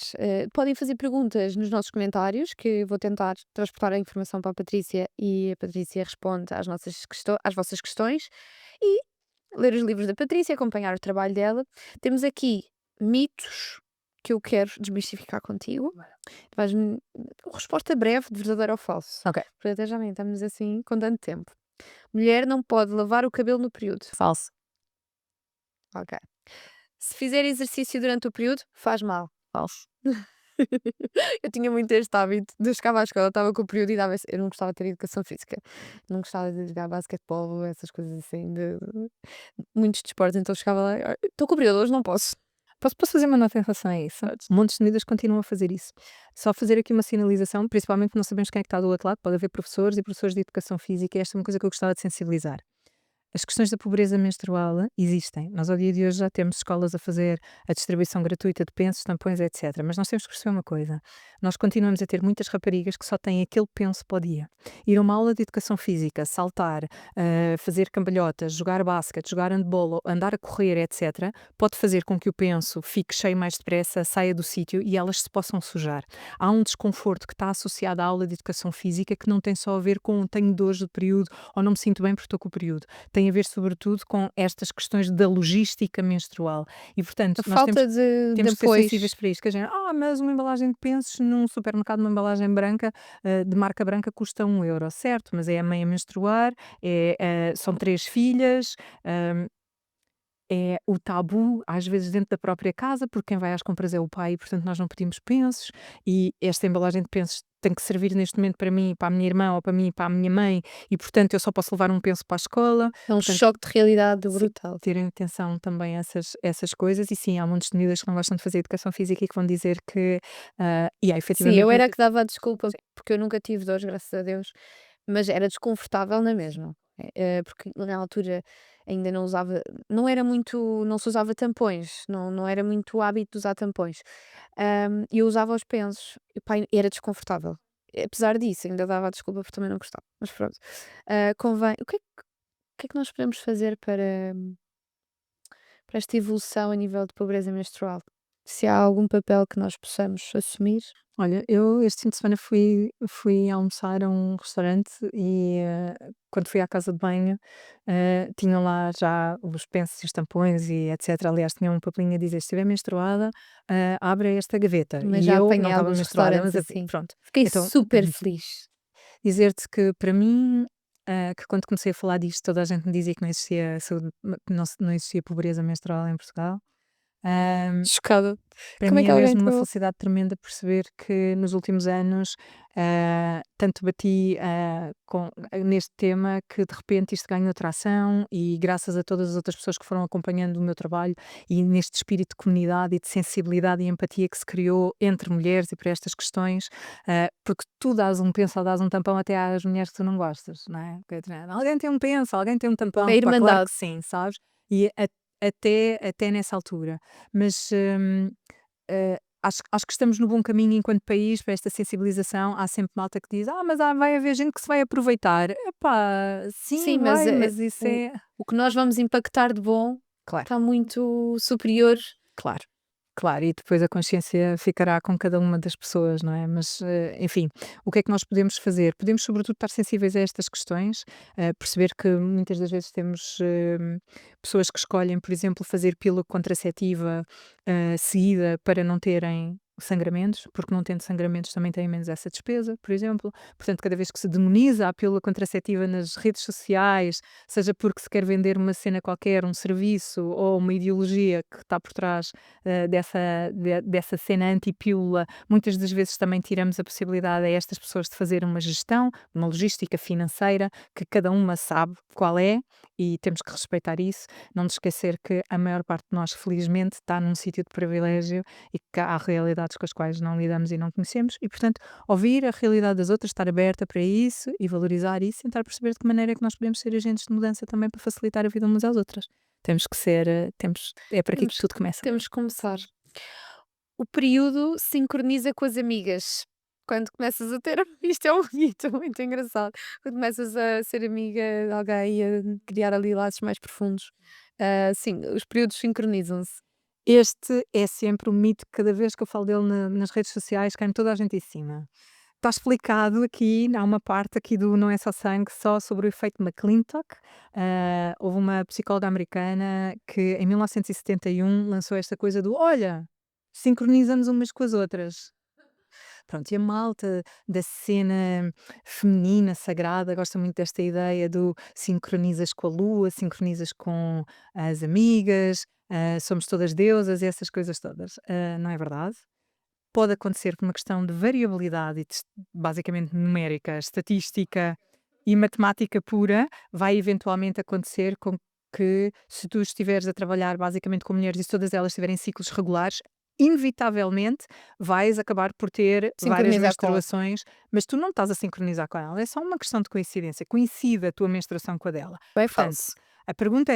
Speaker 1: podem fazer perguntas nos nossos comentários, que eu vou tentar transportar a informação para a Patrícia e a Patrícia responde às vossas questões, e ler os livros da Patrícia, acompanhar o trabalho dela. Temos aqui mitos que eu quero desmistificar contigo. Vais-me resposta breve, de verdadeiro ou falso.
Speaker 2: Ok.
Speaker 1: Porque até já nem estamos assim com tanto tempo. Mulher não pode lavar o cabelo no período.
Speaker 2: Falso.
Speaker 1: Ok. Se fizer exercício durante o período, faz mal.
Speaker 2: Falso.
Speaker 1: Eu tinha muito este hábito de eu chegava à escola, estava com o período e dava eu não gostava de ter educação física. Não gostava de jogar basquetebol, essas coisas assim, muitos desportos, então chegava lá: "Ah, estou com o período, hoje não posso."
Speaker 2: Posso fazer uma nota em relação a isso?
Speaker 1: Podes.
Speaker 2: Montes de medidas continuam a fazer isso. Só fazer aqui uma sinalização, principalmente não sabemos quem é que está do outro lado, pode haver professores e professores de educação física, e esta é uma coisa que eu gostava de sensibilizar. As questões da pobreza menstrual existem. Nós, ao dia de hoje, já temos escolas a fazer a distribuição gratuita de pensos, tampões, etc. Mas nós temos que perceber uma coisa: nós continuamos a ter muitas raparigas que só têm aquele penso para o dia. Ir a uma aula de educação física, saltar, fazer cambalhotas, jogar basquete, jogar handball, andar a correr, etc., pode fazer com que o penso fique cheio mais depressa, saia do sítio e elas se possam sujar. Há um desconforto que está associado à aula de educação física que não tem só a ver com tenho dores do período ou não me sinto bem porque estou com o período, tem a ver sobretudo com estas questões da logística menstrual e portanto
Speaker 1: A
Speaker 2: nós temos
Speaker 1: falta de
Speaker 2: temos que ser
Speaker 1: apoios.
Speaker 2: sensíveis para isto, que é género: mas uma embalagem de pensos num supermercado, uma embalagem branca, de marca branca custa 1 euro", certo, mas é a mãe a menstruar, são 3 filhas, hã é o tabu, às vezes, dentro da própria casa, porque quem vai às compras é o pai e, portanto, nós não pedimos pensos, e esta embalagem de pensos tem que servir neste momento para mim, para a minha irmã ou para mim e para a minha mãe, e, portanto, eu só posso levar um penso para a escola.
Speaker 1: É um
Speaker 2: Portanto,
Speaker 1: choque de realidade
Speaker 2: sim,
Speaker 1: brutal.
Speaker 2: terem atenção também a essas coisas, e sim, há montes de miúdas que não gostam de fazer educação física e que vão dizer que, e há
Speaker 1: Sim,
Speaker 2: efetivamente
Speaker 1: eu era a
Speaker 2: muitas.
Speaker 1: que dava a desculpa,
Speaker 2: Sim.
Speaker 1: porque eu nunca tive dores, graças a Deus, mas era desconfortável na mesma. Porque na altura ainda não era muito, não se usava tampões, não era muito hábito de usar tampões. E eu usava os pensos, e pá, era desconfortável. Apesar disso, ainda dava a desculpa porque também não gostava, mas pronto. Convém, o que é que nós podemos fazer para esta evolução a nível de pobreza menstrual? Se há algum papel que nós possamos assumir?
Speaker 2: Olha, eu este fim de semana fui almoçar a um restaurante e, quando fui à casa de banho, tinham lá já os pensos e os tampões e etcétera. Aliás, tinha um papelinho a dizer: "Se estiver menstruada, abre esta gaveta",
Speaker 1: Também
Speaker 2: e
Speaker 1: já
Speaker 2: eu não
Speaker 1: apanhei
Speaker 2: estava
Speaker 1: alguns
Speaker 2: menstruada, mas
Speaker 1: restaurantes
Speaker 2: abri,
Speaker 1: assim.
Speaker 2: pronto.
Speaker 1: Fiquei
Speaker 2: Então,
Speaker 1: super feliz.
Speaker 2: dizer-te que para mim, que quando comecei a falar disto toda a gente me dizia que não existia saúde, que não existia pobreza menstrual em Portugal. Hã
Speaker 1: Chocada.
Speaker 2: Para
Speaker 1: Como é
Speaker 2: mim
Speaker 1: que
Speaker 2: é
Speaker 1: alguém
Speaker 2: mesmo uma
Speaker 1: tomou?
Speaker 2: felicidade tremenda perceber que nos últimos anos, tanto bati, neste tema, que de repente isto ganhou tração, e graças a todas as outras pessoas que foram acompanhando o meu trabalho e neste espírito de comunidade e de sensibilidade e empatia que se criou entre mulheres e por estas questões, porque tu dás um penso ou dás um tampão até às mulheres que tu não gostas, não é? Porque é do género: "Alguém tem um penso, alguém tem um
Speaker 1: A
Speaker 2: tampão", pá, claro
Speaker 1: irmandade.
Speaker 2: que sim, sabes? E até nessa altura. Mas, acho que estamos no bom caminho enquanto país para esta sensibilização. Há sempre malta que diz: mas vai haver gente que se vai aproveitar. Epá,
Speaker 1: Sim,
Speaker 2: sim,
Speaker 1: mas,
Speaker 2: vai, mas isso
Speaker 1: o
Speaker 2: é
Speaker 1: o que nós vamos impactar de bom
Speaker 2: claro,
Speaker 1: está muito superior.
Speaker 2: claro. Claro, e depois a consciência ficará com cada uma das pessoas, não é? Mas, enfim, o que é que nós podemos fazer? Podemos, sobretudo, estar sensíveis a estas questões, perceber que muitas das vezes temos pessoas que escolhem, por exemplo, fazer pílula contraceptiva seguida para não terem sangramentos, porque não tendo sangramentos também têm menos essa despesa, por exemplo. Portanto, cada vez que se demoniza a pílula contraceptiva nas redes sociais, seja porque se quer vender uma cena qualquer, um serviço ou uma ideologia que está por trás dessa cena anti-pílula, muitas das vezes também tiramos a possibilidade a estas pessoas de fazer uma gestão, uma logística financeira, que cada uma sabe qual é e temos que respeitar isso. Não nos esquecer que a maior parte de nós, felizmente, está num sítio de privilégio e que há realidades com as quais não lidamos e não conhecemos e, portanto, ouvir a realidade das outras, estar aberta para isso e valorizar isso, tentar perceber de que maneira é que nós podemos ser agentes de mudança também para facilitar a vida umas às outras. Temos que ser, é por aqui que
Speaker 1: Temos
Speaker 2: tudo começa.
Speaker 1: temos que começar. O período sincroniza com as amigas. Quando começas a ter isto é um mito muito engraçado. Quando começas a ser amiga de alguém e a criar ali laços mais profundos. Sim, os períodos sincronizam-se.
Speaker 2: Este é sempre o mito que cada vez que eu falo dele nas redes sociais cai-me toda a gente em cima. Está explicado aqui, há uma parte aqui do Não é só sangue, só sobre o efeito McClintock. Houve uma psicóloga americana que em 1971 lançou esta coisa do olha, sincronizamos umas com as outras. Pronto, e a malta da cena feminina, sagrada, gosta muito desta ideia do sincronizas com a lua, sincronizas com as amigas, somos todas deusas e essas coisas todas. Não é verdade? Pode acontecer por uma questão de variabilidade e basicamente numérica, estatística e matemática pura, vai eventualmente acontecer com que, se tu estiveres a trabalhar basicamente com mulheres e se todas elas tiverem ciclos regulares, inevitavelmente vais acabar por ter várias
Speaker 1: Sincronizar com ela.
Speaker 2: menstruações, mas tu não estás a sincronizar com ela, é só uma questão de coincidência, coincide a tua menstruação com a dela.
Speaker 1: Bem
Speaker 2: Portanto,
Speaker 1: falso.
Speaker 2: a pergunta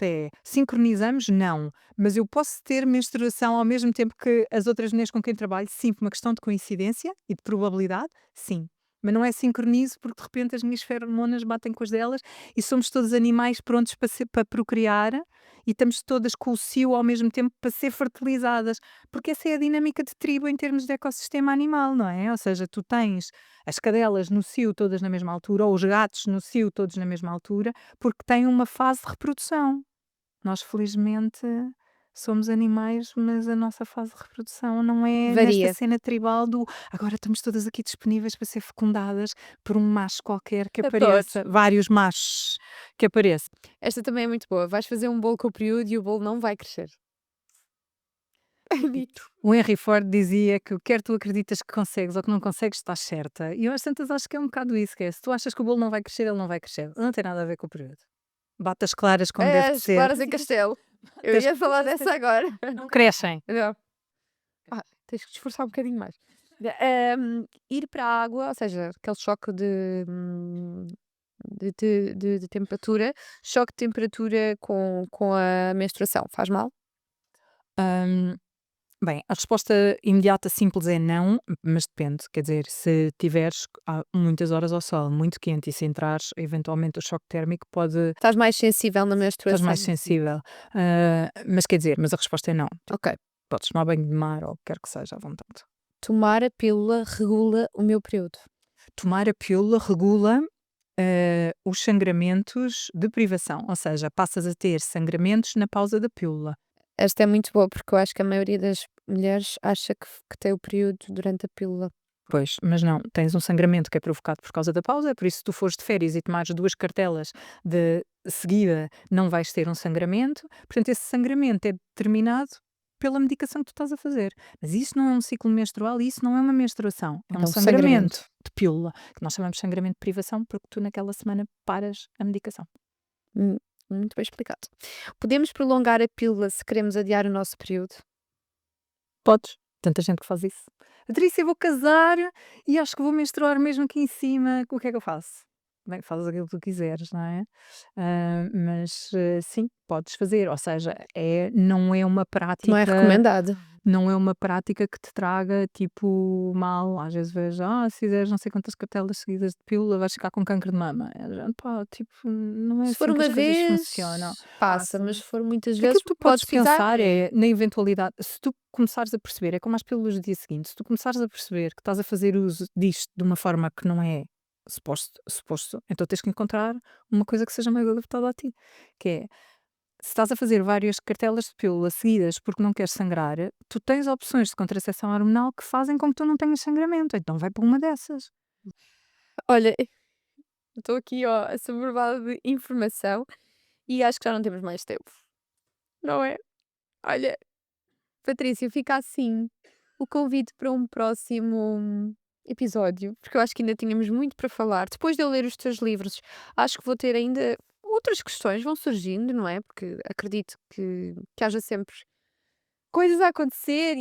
Speaker 2: é, sincronizamos? Não. Mas eu posso ter menstruação ao mesmo tempo que as outras mulheres com quem trabalho? Sim, por uma questão de coincidência e de probabilidade? Sim. Mas não é sincronizo porque de repente as minhas feromonas batem com as delas e somos todos animais prontos para procriar e estamos todas com o cio ao mesmo tempo para ser fertilizadas. Porque essa é a dinâmica de tribo em termos de ecossistema animal, não é? Ou seja, tu tens as cadelas no cio todas na mesma altura ou os gatos no cio todos na mesma altura porque têm uma fase de reprodução. Nós, felizmente, somos animais, mas a nossa fase de reprodução não é nesta
Speaker 1: Varia.
Speaker 2: cena tribal do agora estamos todas aqui disponíveis para ser fecundadas por um macho qualquer que
Speaker 1: Adoro.
Speaker 2: apareça, vários machos que apareçam.
Speaker 1: Esta também é muito boa. Vais fazer um bolo com o período e o bolo não vai crescer. É mito.
Speaker 2: O Henry Ford dizia que quer tu acreditas que consegues ou que não consegues, estás certa. E eu às tantas acho que é um bocado isso, que é, se tu achas que o bolo não vai crescer, ele não vai crescer. Não tem nada a ver com o período. Bate as claras como deve
Speaker 1: É,
Speaker 2: de
Speaker 1: as
Speaker 2: ser.
Speaker 1: claras em castelo. Eu
Speaker 2: Das
Speaker 1: ia falar dessa agora.
Speaker 2: não crescem.
Speaker 1: Não. Tens que te esforçar um bocadinho mais. Ir para a água, ou seja, aquele choque de temperatura, choque de temperatura com a menstruação, faz mal?
Speaker 2: Hum, Bem, a resposta imediata simples é não, mas depende. Quer dizer, se tiveres muitas horas ao sol, muito quente e se entrares, eventualmente o choque térmico pode.
Speaker 1: Estás mais sensível na
Speaker 2: Estás
Speaker 1: menstruação?
Speaker 2: mais sensível. Mas quer dizer, mas a resposta é não. Tipo,
Speaker 1: Ok.
Speaker 2: podes tomar banho de mar ou o que quer que seja à vontade.
Speaker 1: Tomar a pílula regula o meu período.
Speaker 2: Tomar a pílula regula os sangramentos de privação, ou seja, passas a ter sangramentos na pausa da pílula.
Speaker 1: Esta é muito boa porque eu acho que a maioria das mulheres acha que tem o período durante a pílula.
Speaker 2: Pois, mas não, tens um sangramento que é provocado por causa da pausa, por isso se tu fores de férias e tomares 2 cartelas de seguida, não vais ter um sangramento, portanto esse sangramento é determinado pela medicação que tu estás a fazer. Mas isso não é um ciclo menstrual e isso não é uma menstruação, é um
Speaker 1: Então,
Speaker 2: sangramento
Speaker 1: sangramento.
Speaker 2: de pílula, que nós chamamos de sangramento de privação porque tu naquela semana paras a medicação.
Speaker 1: Hum, Muito bem explicado. Podemos prolongar a pílula se queremos adiar o nosso período?
Speaker 2: Podes, tanta gente que faz isso. Patrícia, eu vou casar e acho que vou menstruar mesmo aqui em cima, o que é que eu faço? Bem, fazes aquilo que tu quiseres, não é? Mas sim, podes fazer, ou seja, não é uma
Speaker 1: Não é
Speaker 2: prática
Speaker 1: recomendado.
Speaker 2: não é uma prática que te traga, tipo, mal. Às vezes vejo: se fizeres não sei quantas cartelas seguidas de pílula vais ficar com cancro de mama. É do género, pá, tipo, não é
Speaker 1: Se for
Speaker 2: assim que
Speaker 1: uma
Speaker 2: as coisas funcionam.
Speaker 1: vez, passa, mas
Speaker 2: Passa.
Speaker 1: se for muitas
Speaker 2: Aquilo
Speaker 1: vezes,
Speaker 2: que tu podes
Speaker 1: podes precisar.
Speaker 2: pensar é na eventualidade, se tu começares a perceber, é como as pílulas do dia seguinte, se tu começares a perceber que estás a fazer uso disto de uma forma que não é suposto, então tens que encontrar uma coisa que seja mais adaptada a ti, que é, se estás a fazer várias cartelas de pílula seguidas porque não queres sangrar, tu tens opções de contracepção hormonal que fazem com que tu não tenhas sangramento, então vai para uma dessas.
Speaker 1: Olha, estou aqui, ó, assoberbada de informação e acho que já não temos mais tempo, não é? Olha, Patrícia, fica assim o convite para um próximo episódio, porque eu acho que ainda tínhamos muito para falar. Depois de eu ler os teus livros, acho que vou ter ainda outras questões, vão surgindo, não é? Porque acredito que haja sempre coisas a acontecer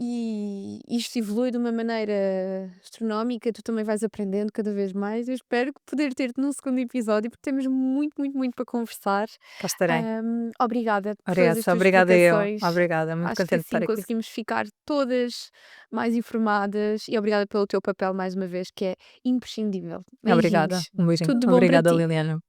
Speaker 1: e isto evolui de uma maneira astronómica, tu também vais aprendendo cada vez mais. Eu espero poder ter-te num segundo episódio, porque temos muito, muito, muito para conversar.
Speaker 2: Cá estarei.
Speaker 1: Obrigada por
Speaker 2: Ora
Speaker 1: todas as
Speaker 2: essa,
Speaker 1: tuas
Speaker 2: obrigada eu.
Speaker 1: explicações.
Speaker 2: Obrigada, muito
Speaker 1: Acho que
Speaker 2: contente de
Speaker 1: assim
Speaker 2: estar aqui.
Speaker 1: conseguimos ficar todas mais informadas e obrigada pelo teu papel mais uma vez, que é imprescindível.
Speaker 2: Obrigada,
Speaker 1: Beijinhos.
Speaker 2: um beijinho.
Speaker 1: Tudo de bom para
Speaker 2: Obrigada,
Speaker 1: ti.
Speaker 2: Liliana.